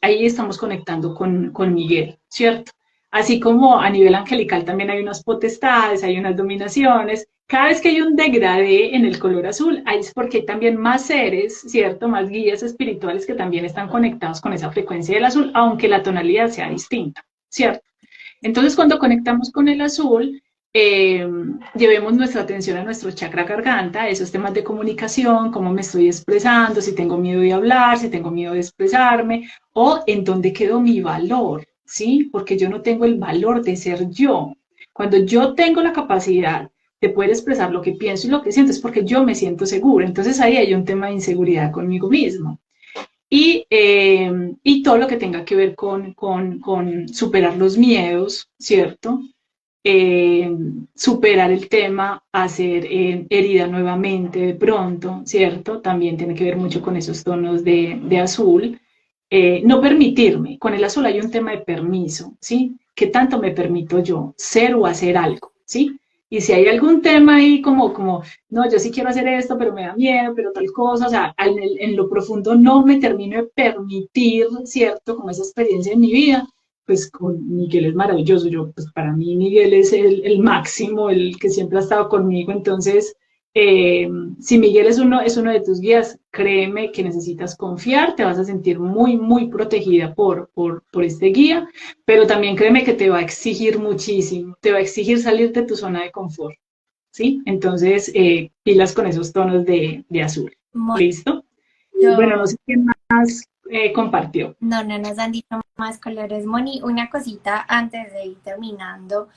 ahí estamos conectando con Miguel, ¿cierto? Así como a nivel angelical también hay unas potestades, hay unas dominaciones. Cada vez que hay un degradé en el color azul, ahí es porque hay también más seres, ¿cierto? Más guías espirituales que también están conectados con esa frecuencia del azul, aunque la tonalidad sea distinta, ¿cierto? Entonces, cuando conectamos con el azul, llevemos nuestra atención a nuestro chakra garganta, esos temas de comunicación, cómo me estoy expresando, si tengo miedo de hablar, si tengo miedo de expresarme, o en dónde quedó mi valor, ¿sí? Porque yo no tengo el valor de ser yo. Cuando yo tengo la capacidad de poder expresar lo que pienso y lo que siento, es porque yo me siento segura. Entonces ahí hay un tema de inseguridad conmigo mismo. Y todo lo que tenga que ver con superar los miedos, ¿cierto? eh, Superar el tema, hacer herida nuevamente de pronto, ¿cierto? También tiene que ver mucho con esos tonos de azul. No permitirme, con el azul hay un tema de permiso, ¿sí? ¿Qué tanto me permito yo ser o hacer algo, ¿sí? Y si hay algún tema ahí como, no, yo sí quiero hacer esto, pero me da miedo, pero tal cosa, o sea, en lo profundo no me termino de permitir, ¿cierto? Como esa experiencia en mi vida, pues con Miguel es maravilloso. Yo, pues para mí Miguel es el máximo, el que siempre ha estado conmigo. Entonces, eh, si Miguel es uno de tus guías, créeme que necesitas confiar, te vas a sentir muy, muy protegida por este guía, pero también créeme que te va a exigir muchísimo, te va a exigir salir de tu zona de confort, ¿sí? Entonces, pilas con esos tonos de azul. Muy, ¿Listo? Bueno, yo, no sé quién más compartió. no nos han dicho más colores, Moni. Una cosita antes de ir terminando.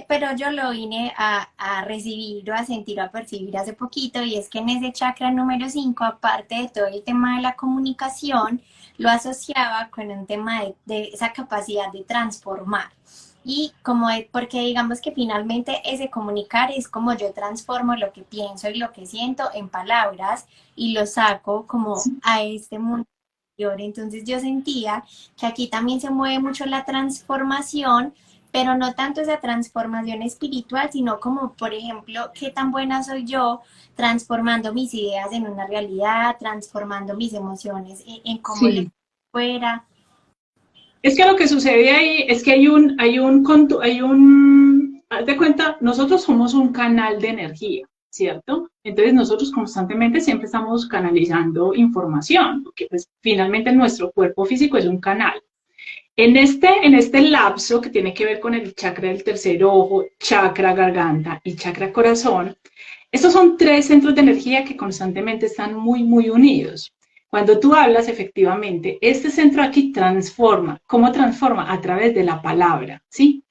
Pero yo lo vine a recibir o a sentir o a percibir hace poquito, y es que en ese chakra número 5, aparte de todo el tema de la comunicación, lo asociaba con un tema de esa capacidad de transformar. Y como, porque digamos que finalmente ese comunicar es como yo transformo lo que pienso y lo que siento en palabras y lo saco como a este mundo interior. Entonces yo sentía que aquí también se mueve mucho la transformación, pero no tanto esa transformación espiritual, sino como, por ejemplo, qué tan buena soy yo transformando mis ideas en una realidad, transformando mis emociones en cómo les Sí. fuera. Es que lo que sucede ahí es que haz de cuenta, nosotros somos un canal de energía, ¿cierto? Entonces nosotros constantemente siempre estamos canalizando información, porque pues finalmente nuestro cuerpo físico es un canal. En este lapso que tiene que ver con el chakra del tercer ojo, chakra garganta y chakra corazón, estos son tres centros de energía que constantemente están muy, muy unidos. Cuando tú hablas, efectivamente, este centro aquí transforma. ¿Cómo transforma? A través de la palabra, ¿sí?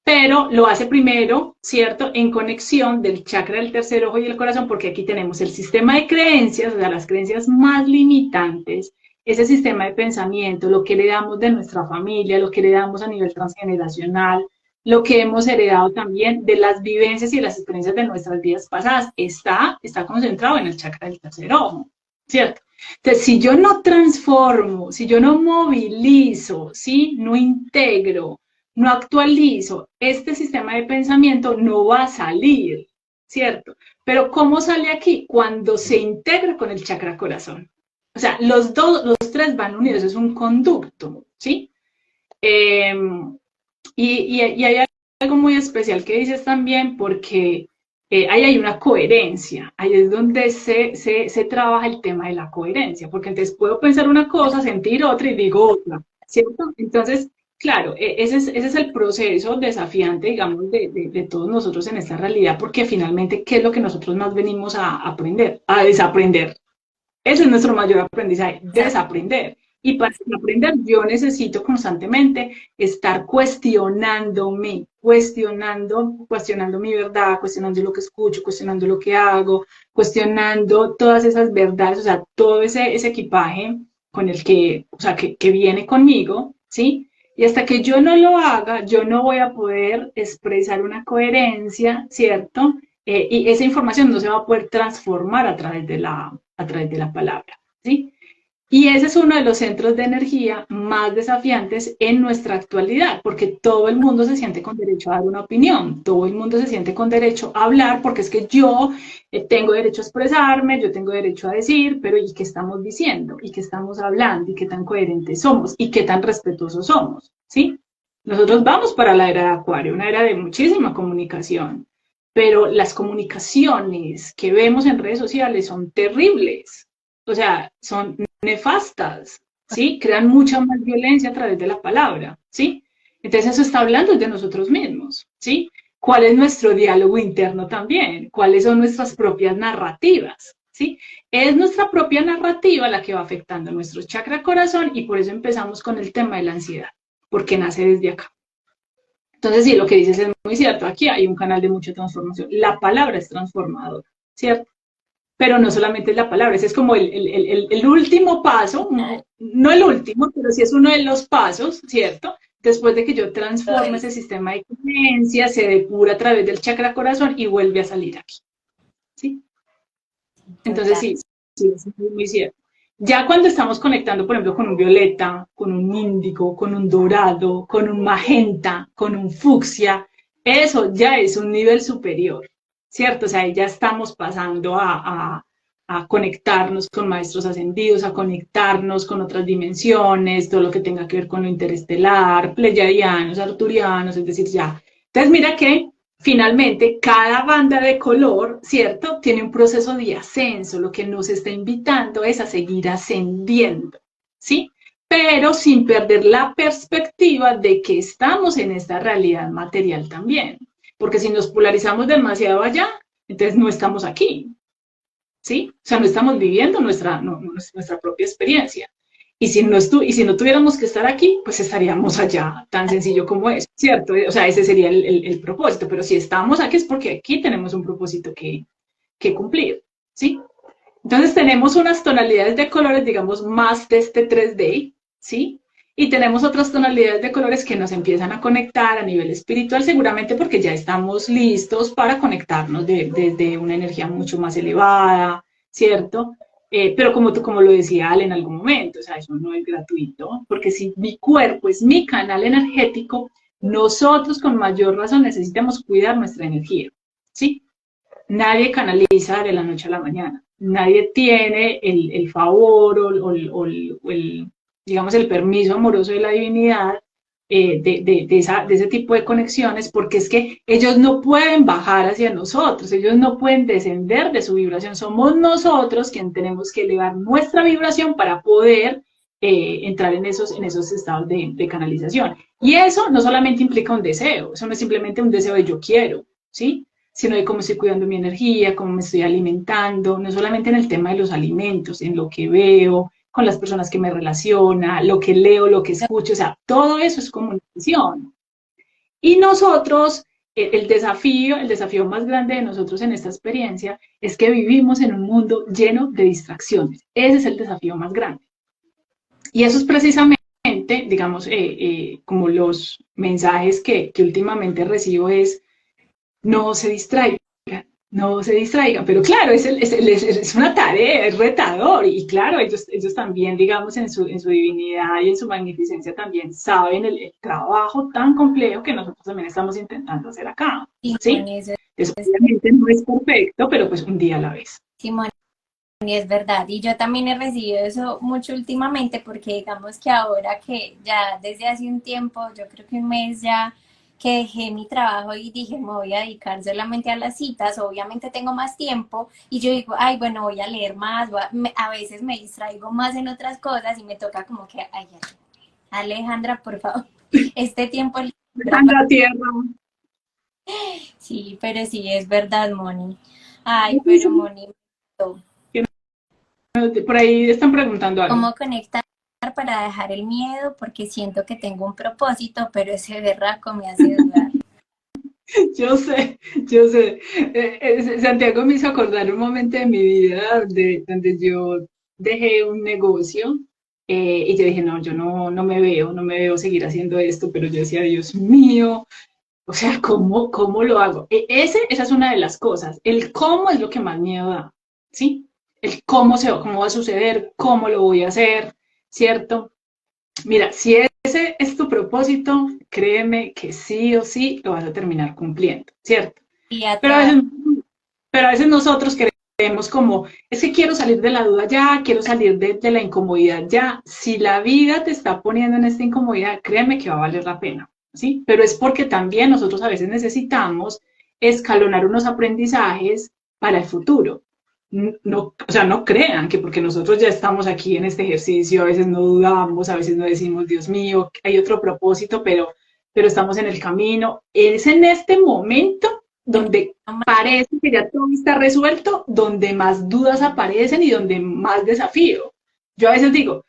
Pero lo hace primero, ¿cierto? En conexión del chakra del tercer ojo y el corazón, porque aquí tenemos el sistema de creencias, o sea, las creencias más limitantes, ese sistema de pensamiento, lo que heredamos de nuestra familia, lo que heredamos a nivel transgeneracional, lo que hemos heredado también de las vivencias y las experiencias de nuestras vidas pasadas, está concentrado en el chakra del tercer ojo, ¿cierto? Entonces, si yo no transformo, si yo no movilizo, ¿sí? No integro, no actualizo este sistema de pensamiento, no va a salir, ¿cierto? Pero ¿cómo sale aquí? Cuando se integra con el chakra corazón. O sea, los tres van unidos, es un conducto, ¿sí? Eh, y hay algo muy especial que dices también porque ahí hay una coherencia, ahí es donde se trabaja el tema de la coherencia, porque entonces puedo pensar una cosa, sentir otra y digo otra, ¿cierto? Entonces, claro, ese es el proceso desafiante, digamos, de todos nosotros en esta realidad, porque finalmente, ¿qué es lo que nosotros más venimos a aprender? A desaprender. Ese es nuestro mayor aprendizaje, desaprender. Y para aprender yo necesito constantemente estar cuestionándome, cuestionando mi verdad, cuestionando lo que escucho, cuestionando lo que hago, cuestionando todas esas verdades, o sea, todo ese equipaje con el que, o sea, que viene conmigo, ¿sí? Y hasta que yo no lo haga, yo no voy a poder expresar una coherencia, ¿cierto? Y esa información no se va a poder transformar a través de la palabra, ¿sí? Y ese es uno de los centros de energía más desafiantes en nuestra actualidad, porque todo el mundo se siente con derecho a dar una opinión, todo el mundo se siente con derecho a hablar, porque es que yo tengo derecho a expresarme, yo tengo derecho a decir, pero ¿y qué estamos diciendo? ¿Y qué estamos hablando? ¿Y qué tan coherentes somos? ¿Y qué tan respetuosos somos? ¿Sí? Nosotros vamos para la era de Acuario, una era de muchísima comunicación, pero las comunicaciones que vemos en redes sociales son terribles, o sea, son nefastas, ¿sí? Crean mucha más violencia a través de la palabra, ¿sí? Entonces eso está hablando de nosotros mismos, ¿sí? ¿Cuál es nuestro diálogo interno también? ¿Cuáles son nuestras propias narrativas? ¿Sí? Es nuestra propia narrativa la que va afectando nuestro chakra corazón y por eso empezamos con el tema de la ansiedad, porque nace desde acá. Entonces, sí, lo que dices es muy cierto. Aquí hay un canal de mucha transformación. La palabra es transformadora, ¿cierto? Pero no solamente es la palabra, ese es como el último paso, no el último, pero sí es uno de los pasos, ¿cierto? Después de que yo transforme ese sistema de creencias, se depura a través del chakra corazón y vuelve a salir aquí, ¿sí? Entonces, Total. sí, sí, es muy, muy cierto. Ya cuando estamos conectando, por ejemplo, con un violeta, con un índigo, con un dorado, con un magenta, con un fucsia, eso ya es un nivel superior, ¿cierto? O sea, ahí ya estamos pasando a conectarnos con maestros ascendidos, a conectarnos con otras dimensiones, todo lo que tenga que ver con lo interestelar, pleyadianos, arturianos, es decir, ya. Entonces, mira que finalmente, cada banda de color, ¿cierto? Tiene un proceso de ascenso, lo que nos está invitando es a seguir ascendiendo, ¿sí? Pero sin perder la perspectiva de que estamos en esta realidad material también, porque si nos polarizamos demasiado allá, entonces no estamos aquí, ¿sí? O sea, no estamos viviendo nuestra propia experiencia. Y si no tuviéramos que estar aquí, pues estaríamos allá, tan sencillo como es, ¿cierto? O sea, ese sería el propósito, pero si estamos aquí es porque aquí tenemos un propósito que cumplir, ¿sí? Entonces tenemos unas tonalidades de colores, digamos, más de este 3D, ¿sí? Y tenemos otras tonalidades de colores que nos empiezan a conectar a nivel espiritual, seguramente porque ya estamos listos para conectarnos desde una energía mucho más elevada, ¿cierto? Pero como lo decía Ale en algún momento, o sea, eso no es gratuito, porque si mi cuerpo es mi canal energético, nosotros con mayor razón necesitamos cuidar nuestra energía, ¿sí? Nadie canaliza de la noche a la mañana. Nadie tiene el favor o digamos, el permiso amoroso de la divinidad de ese tipo de conexiones, porque es que ellos no pueden bajar hacia nosotros, ellos no pueden descender de su vibración. Somos nosotros quienes tenemos que elevar nuestra vibración para poder entrar en esos estados de canalización. Y eso no solamente implica un deseo, eso no es simplemente un deseo de yo quiero, ¿sí? Sino de cómo estoy cuidando mi energía, cómo me estoy alimentando, no solamente en el tema de los alimentos, en lo que veo, con las personas que me relaciona, lo que leo, lo que escucho, o sea, todo eso es comunicación. Y nosotros, el desafío más grande de nosotros en esta experiencia es que vivimos en un mundo lleno de distracciones. Ese es el desafío más grande. Y eso es precisamente, digamos, como los mensajes que últimamente recibo es, no se distraigan, no se distraigan, pero claro, es una tarea, es retador, y claro, ellos también, digamos, en su divinidad y en su magnificencia también saben el trabajo tan complejo que nosotros también estamos intentando hacer acá, Simón, ¿sí? eso Eso es, obviamente no es perfecto, pero pues un día a la vez. Simón, y es verdad. Y yo también he recibido eso mucho últimamente porque digamos que ahora que ya desde hace un tiempo, yo creo que un mes ya que dejé mi trabajo y dije me voy a dedicar solamente a las citas, obviamente tengo más tiempo y yo digo, ay, bueno, voy a leer más, a veces me distraigo más en otras cosas y me toca como que, ay, Alejandra, por favor, este tiempo Alejandra Tierra. sí, pero sí, es verdad, Moni. Ay, pero Moni, Por ahí están preguntando algo. ¿cómo conectar para dejar el miedo? Porque siento que tengo un propósito, pero ese berraco me hace dudar. Yo sé, yo sé. Santiago me hizo acordar un momento de mi vida donde yo dejé un negocio y yo dije, no, yo no me veo seguir haciendo esto, pero yo decía, Dios mío, o sea, ¿cómo lo hago? Esa es una de las cosas. El cómo es lo que más miedo da, ¿sí? El cómo va a suceder, cómo lo voy a hacer, ¿cierto? Mira, si ese es tu propósito, créeme que sí o sí lo vas a terminar cumpliendo, ¿cierto? Y ya Pero te a va. veces, pero a veces nosotros creemos como, es que quiero salir de la duda ya, quiero salir de la incomodidad ya. Si la vida te está poniendo en esta incomodidad, créeme que va a valer la pena, ¿sí? Pero es porque también nosotros a veces necesitamos escalonar unos aprendizajes para el futuro. No, o sea, no crean que porque nosotros ya estamos aquí en este ejercicio, a veces no dudamos, a veces no decimos, Dios mío, hay otro propósito, pero estamos en el camino. Es en este momento donde parece que ya todo está resuelto, donde más dudas aparecen y donde más desafío. Yo a veces digo,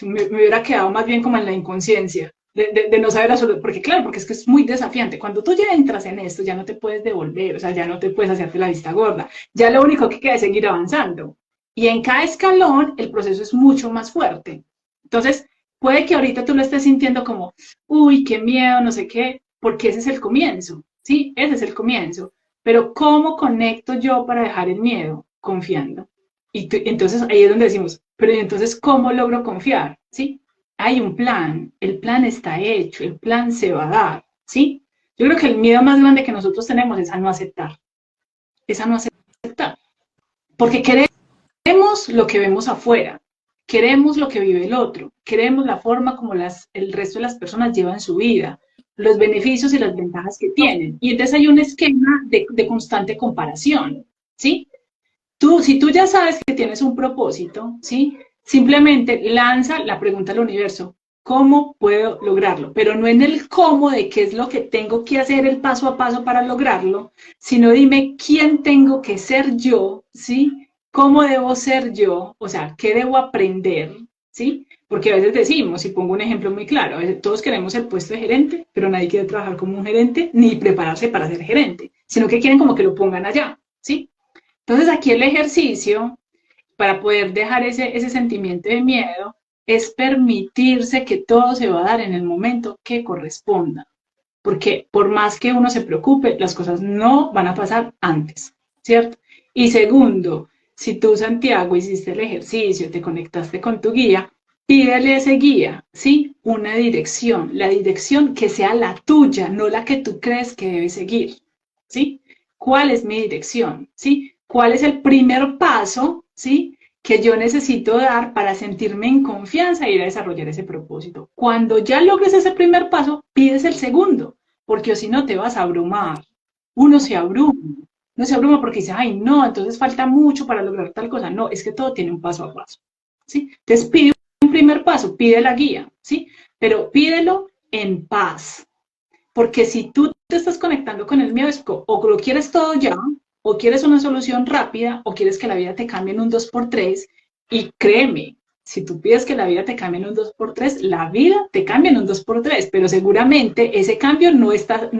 me hubiera quedado más bien como en la inconsciencia, de no saber absolutamente, porque claro, porque es que es muy desafiante. Cuando tú ya entras en esto, ya no te puedes devolver, o sea, ya no te puedes hacerte la vista gorda, ya lo único que queda es seguir avanzando. Y en cada escalón el proceso es mucho más fuerte. Entonces, puede que ahorita tú lo estés sintiendo como, uy, qué miedo, no sé qué, porque ese es el comienzo, ¿sí? Ese es el comienzo. Pero ¿cómo conecto yo para dejar el miedo? Confiando. Y entonces ahí es donde decimos, pero entonces ¿cómo logro confiar? ¿Sí? Hay un plan, el plan está hecho, el plan se va a dar, ¿sí? Yo creo que el miedo más grande que nosotros tenemos es a no aceptar, es a no aceptar, porque queremos lo que vemos afuera, queremos lo que vive el otro, queremos la forma como el resto de las personas llevan su vida, los beneficios y las ventajas que tienen. Y entonces hay un esquema de constante comparación, ¿sí? Si tú ya sabes que tienes un propósito, ¿sí? Simplemente lanza la pregunta al universo, ¿cómo puedo lograrlo? Pero no en el cómo de qué es lo que tengo que hacer el paso a paso para lograrlo, sino dime quién tengo que ser yo, ¿sí? ¿Cómo debo ser yo? O sea, ¿qué debo aprender? ¿Sí? Porque a veces decimos, y pongo un ejemplo muy claro, a veces todos queremos el puesto de gerente, pero nadie quiere trabajar como un gerente ni prepararse para ser gerente, sino que quieren como que lo pongan allá, ¿sí? Entonces aquí el ejercicio, para poder dejar ese sentimiento de miedo, es permitirse que todo se va a dar en el momento que corresponda. Porque por más que uno se preocupe, las cosas no van a pasar antes, ¿cierto? Y segundo, si tú, Santiago, hiciste el ejercicio, te conectaste con tu guía, pídele a ese guía, ¿sí? Una dirección, la dirección que sea la tuya, no la que tú crees que debes seguir, ¿sí? ¿Cuál es mi dirección? ¿Sí? ¿Cuál es el primer paso, ¿sí? Que yo necesito dar para sentirme en confianza e ir a desarrollar ese propósito. Cuando ya logres ese primer paso, pides el segundo, porque o si no te vas a abrumar. Uno se abruma. No se abruma porque dice, ay, no, entonces falta mucho para lograr tal cosa. No, es que todo tiene un paso a paso. ¿Sí? Entonces pide un primer paso, pide la guía, ¿sí? Pero pídelo en paz. Porque si tú te estás conectando con el miedo, es o lo quieres todo ya, o quieres una solución rápida, o quieres que la vida te cambie en un 2x3. Y créeme, si tú pides que la vida te cambie en un 2x3, la vida te cambia en un 2x3, pero seguramente ese cambio no está,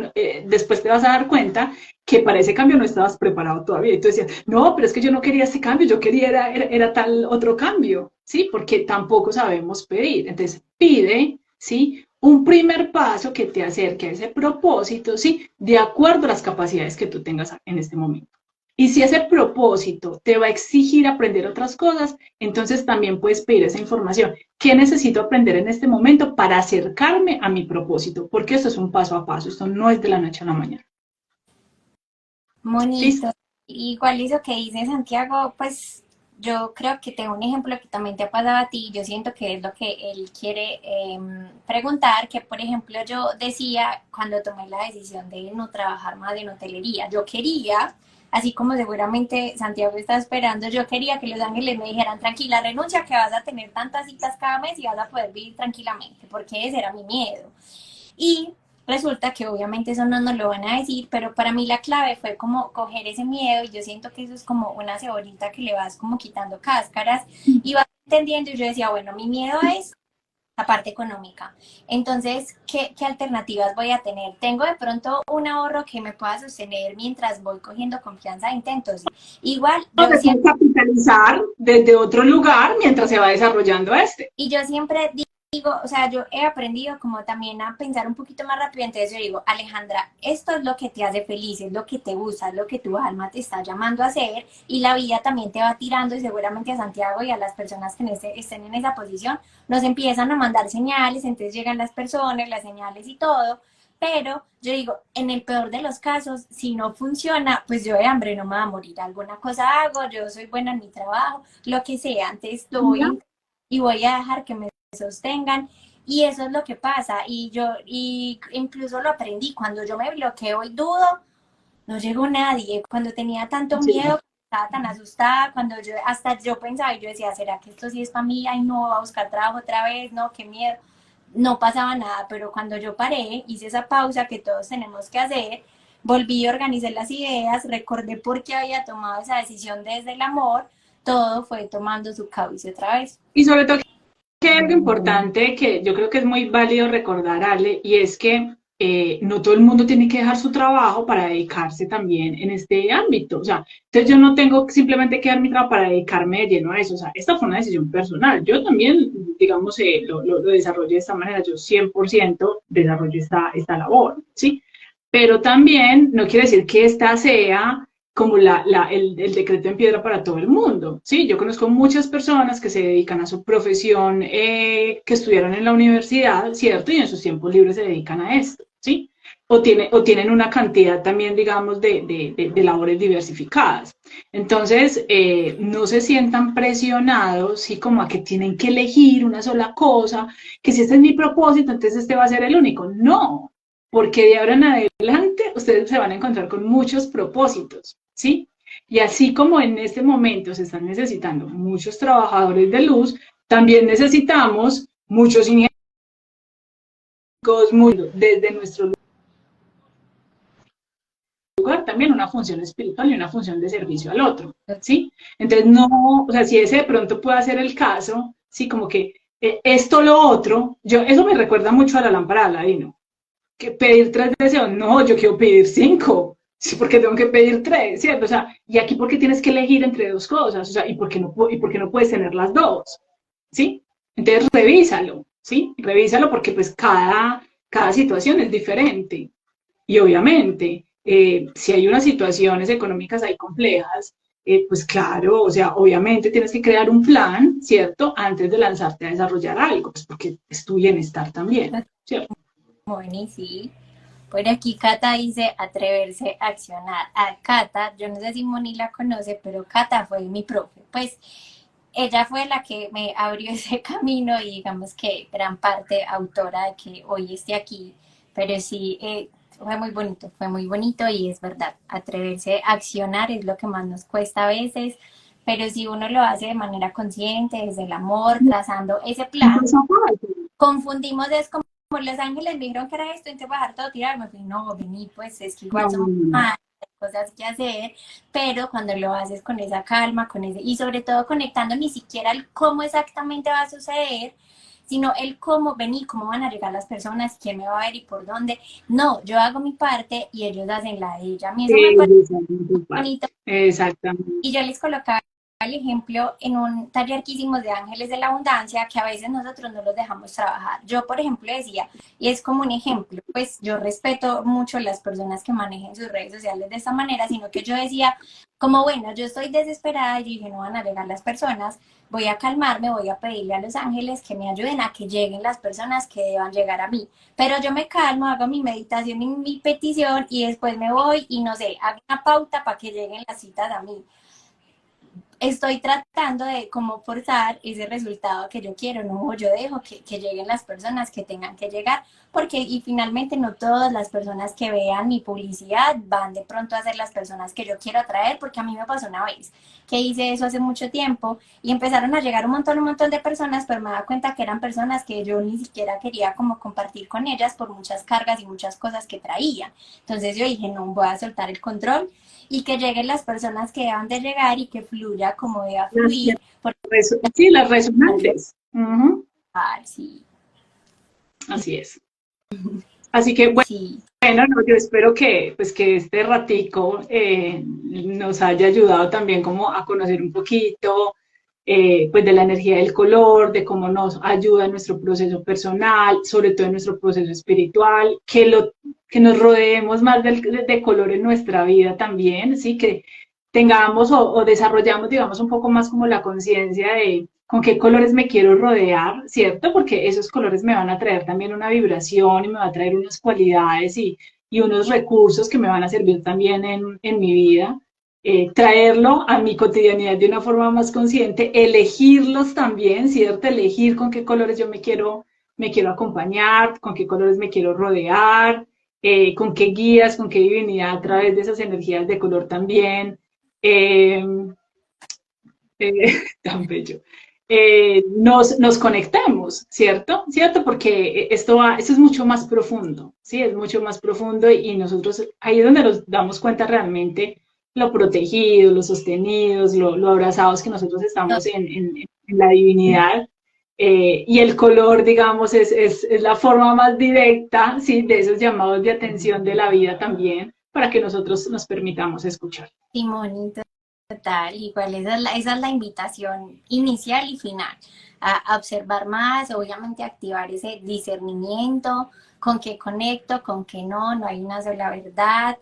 después te vas a dar cuenta que para ese cambio no estabas preparado todavía. Y tú decías, no, pero es que yo no quería ese cambio, yo quería era tal otro cambio, ¿sí? Porque tampoco sabemos pedir. Entonces, pide, ¿sí? Un primer paso que te acerque a ese propósito, ¿sí? De acuerdo a las capacidades que tú tengas en este momento. Y si ese propósito te va a exigir aprender otras cosas, entonces también puedes pedir esa información. ¿Qué necesito aprender en este momento para acercarme a mi propósito? Porque esto es un paso a paso, esto no es de la noche a la mañana. Bonito. ¿Listo? Igual eso que dice Santiago, pues yo creo que tengo un ejemplo que también te ha pasado a ti. Yo siento que es lo que él quiere preguntar, que por ejemplo yo decía cuando tomé la decisión de no trabajar más en hotelería, yo quería, así como seguramente Santiago está esperando, yo quería que los ángeles me dijeran, tranquila, renuncia que vas a tener tantas citas cada mes y vas a poder vivir tranquilamente, porque ese era mi miedo. Y resulta que obviamente eso no nos lo van a decir, pero para mí la clave fue como coger ese miedo y yo siento que eso es como una cebollita que le vas como quitando cáscaras y vas entendiendo y yo decía, bueno, mi miedo es la parte económica. Entonces, ¿qué alternativas voy a tener? Tengo de pronto un ahorro que me pueda sostener mientras voy cogiendo confianza de intentos. Igual, O se puede capitalizar desde otro lugar mientras se va desarrollando este. y yo siempre digo, o sea, yo he aprendido como también a pensar un poquito más rápido, entonces yo digo, Alejandra, esto es lo que te hace feliz, es lo que te gusta, es lo que tu alma te está llamando a hacer y la vida también te va tirando y seguramente a Santiago y a las personas que estén en esa posición nos empiezan a mandar señales, entonces llegan las personas, las señales y todo, pero yo digo, en el peor de los casos, si no funciona, pues yo de hambre no me voy a morir, alguna cosa hago, yo soy buena en mi trabajo, lo que sea, antes lo voy a y voy a dejar que me sostengan. Y eso es lo que pasa. Y incluso lo aprendí. Cuando yo me bloqueo y dudo, no llegó nadie. Cuando tenía tanto Sí. miedo, estaba tan asustada, cuando hasta yo pensaba y yo decía, ¿será que esto sí es para mí? Ay, no, voy a buscar trabajo otra vez, no, qué miedo. No pasaba nada, pero cuando yo paré, hice esa pausa que todos tenemos que hacer, volví y organicé las ideas, recordé por qué había tomado esa decisión desde el amor, todo fue tomando su cauce otra vez. Y sobre todo que hay algo importante que yo creo que es muy válido recordar, Ale, y es que no todo el mundo tiene que dejar su trabajo para dedicarse también en este ámbito. O sea, entonces yo no tengo simplemente que dar mi trabajo para dedicarme de lleno a eso. O sea, esta fue una decisión personal. Yo también, digamos, lo desarrollé de esta manera. Yo 100% desarrollo esta labor, ¿sí? Pero también no quiere decir que esta sea como el decreto en piedra para todo el mundo. Sí, yo conozco muchas personas que se dedican a su profesión, que estudiaron en la universidad, ¿cierto? Y en sus tiempos libres se dedican a esto, ¿sí? O tienen una cantidad también, digamos, de labores diversificadas. Entonces, no se sientan presionados, ¿sí? Como a que tienen que elegir una sola cosa, que si este es mi propósito, entonces este va a ser el único. No, porque de ahora en adelante ustedes se van a encontrar con muchos propósitos, ¿sí? Y así como en este momento se están necesitando muchos trabajadores de luz, también necesitamos muchos ingenieros, desde nuestro lugar, también una función espiritual y una función de servicio al otro, ¿sí? Entonces, no, o sea, si ese de pronto puede ser el caso, ¿sí? Como que esto, lo otro, eso me recuerda mucho a la lámpara de Aladino, que pedir 3 deseos, no, yo quiero pedir 5, sí, porque tengo que pedir 3, ¿cierto? O sea, y aquí porque tienes que elegir entre dos cosas, o sea, y por qué no puedes tener las dos, ¿sí? Entonces, revísalo, ¿sí? Revísalo porque pues cada situación es diferente. Y obviamente, si hay unas situaciones económicas ahí complejas, pues claro, o sea, obviamente tienes que crear un plan, ¿cierto? Antes de lanzarte a desarrollar algo, pues porque es tu bienestar también, ¿cierto? Bueno, y sí. Por aquí Cata dice atreverse a accionar. A Cata, yo no sé si Moni la conoce, pero Cata fue mi profe. Pues ella fue la que me abrió ese camino y digamos que gran parte autora de que hoy esté aquí. Pero sí, fue muy bonito y es verdad, atreverse a accionar es lo que más nos cuesta a veces, pero si uno lo hace de manera consciente, desde el amor, trazando ese Un plan, paso aparte. confundimos, es como Los Ángeles me dijeron que era esto, entonces voy a dejar todo tirado. Me fui, no, vení, pues es que igual No, no, somos no. humanos, hay cosas que hacer, pero cuando lo haces con esa calma, con ese, y sobre todo conectando ni siquiera el cómo exactamente va a suceder, sino el cómo, vení, cómo van a llegar las personas, quién me va a ver y por dónde. No, yo hago mi parte y ellos hacen la de ella. A mí eso me parece bonito Exactamente. y yo les colocaba el ejemplo en un taller que hicimos de ángeles de la abundancia, que a veces nosotros no los dejamos trabajar. Yo, por ejemplo, decía, y es como un ejemplo, pues yo respeto mucho las personas que manejen sus redes sociales de esta manera, sino que yo decía, como bueno, yo estoy desesperada y dije, no van a llegar las personas, voy a calmarme, voy a pedirle a los ángeles que me ayuden a que lleguen las personas que deban llegar a mí. Pero yo me calmo, hago mi meditación y mi petición y después me voy y no sé, hago una pauta para que lleguen las citas a mí. Estoy tratando de como forzar ese resultado que yo quiero, no, yo dejo que lleguen las personas que tengan que llegar, porque y finalmente no todas las personas que vean mi publicidad van de pronto a ser las personas que yo quiero atraer, porque a mí me pasó una vez que hice eso hace mucho tiempo y empezaron a llegar un montón de personas, pero me daba cuenta que eran personas que yo ni siquiera quería como compartir con ellas por muchas cargas y muchas cosas que traían. Entonces yo dije, no, voy a soltar el control y que lleguen las personas que deban de llegar y que fluya como deba Las, fluir, porque sí, las es lo resonantes. Ujú, que sí, así es. Así que sí, bueno, no, yo espero que, pues, que este ratico nos haya ayudado también como a conocer un poquito pues de la energía del color, de cómo nos ayuda en nuestro proceso personal, sobre todo en nuestro proceso espiritual, que nos rodeemos más de color en nuestra vida también, ¿sí? Que tengamos o desarrollamos, digamos, un poco más como la conciencia de con qué colores me quiero rodear, ¿cierto? Porque esos colores me van a traer también una vibración y me va a traer unas cualidades y unos recursos que me van a servir también en mi vida. Traerlo a mi cotidianidad de una forma más consciente, elegirlos también, ¿cierto? Elegir con qué colores yo me quiero acompañar, con qué colores me quiero rodear, con qué guías, con qué divinidad a través de esas energías de color también. Eh, tan bello. Nos conectemos, ¿cierto? ¿Cierto? Porque esto es mucho más profundo, ¿sí? Es mucho más profundo y nosotros ahí es donde nos damos cuenta realmente lo protegidos, lo sostenidos, lo abrazados que nosotros no, estamos en la divinidad. Y el color, digamos, es la forma más directa, ¿sí? De esos llamados de atención de la vida también, para que nosotros nos permitamos escuchar. Simón, total, igual esa es la invitación inicial y final, a observar más, obviamente activar ese discernimiento, con qué conecto, con qué no, no hay una sola verdad.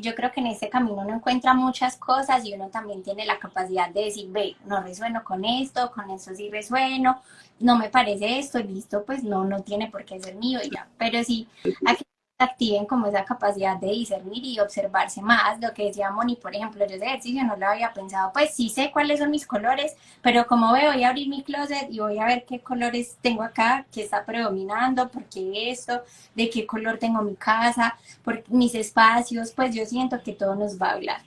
Yo creo que en este camino uno encuentra muchas cosas y uno también tiene la capacidad de decir, ve, no resueno con esto sí resueno, no me parece esto, listo, pues no, no tiene por qué ser mío y ya, pero sí, aquí activen como esa capacidad de discernir y observarse más, lo que decía Moni, por ejemplo, yo ese ejercicio no lo había pensado, pues sí sé cuáles son mis colores, pero como veo, voy a abrir mi closet y voy a ver qué colores tengo acá, qué está predominando, por qué esto, de qué color tengo mi casa, por mis espacios, pues yo siento que todo nos va a hablar.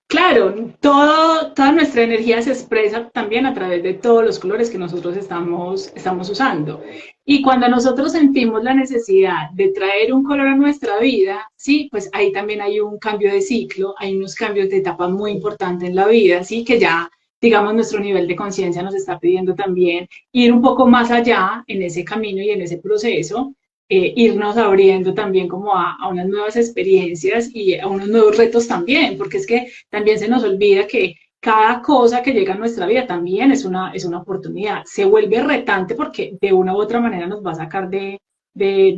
Claro, toda nuestra energía se expresa también a través de todos los colores que nosotros estamos usando. Y cuando nosotros sentimos la necesidad de traer un color a nuestra vida, sí, pues ahí también hay un cambio de ciclo, hay unos cambios de etapa muy importantes en la vida, sí, que ya, digamos, nuestro nivel de conciencia nos está pidiendo también ir un poco más allá en ese camino y en ese proceso, irnos abriendo también como a unas nuevas experiencias y a unos nuevos retos también, porque es que también se nos olvida que cada cosa que llega a nuestra vida también es una oportunidad. Se vuelve retante porque de una u otra manera nos va a sacar de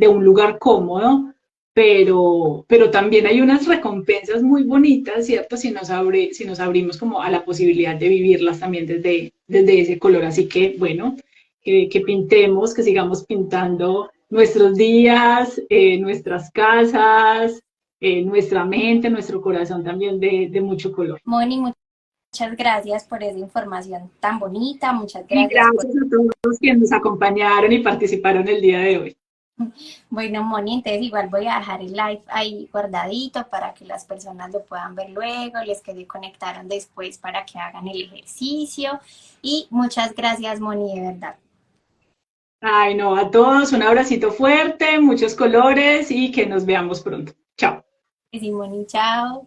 un lugar cómodo, pero también hay unas recompensas muy bonitas, ¿cierto? Si nos abrimos como a la posibilidad de vivirlas también desde ese color. Así que, bueno, que pintemos, que sigamos pintando nuestros días, nuestras casas, nuestra mente, nuestro corazón también de mucho color. Moni, muchas gracias por esa información tan bonita, muchas Y gracias por... gracias a todos quienes nos acompañaron y participaron el día de hoy. Bueno, Moni, entonces igual voy a dejar el live ahí guardadito para que las personas lo puedan ver luego, les que se conectaron después para que hagan el ejercicio. Y muchas gracias, Moni, de verdad. Ay, no, a todos un abracito fuerte, muchos colores y que nos veamos pronto. Chao. Sí, Moni, chao.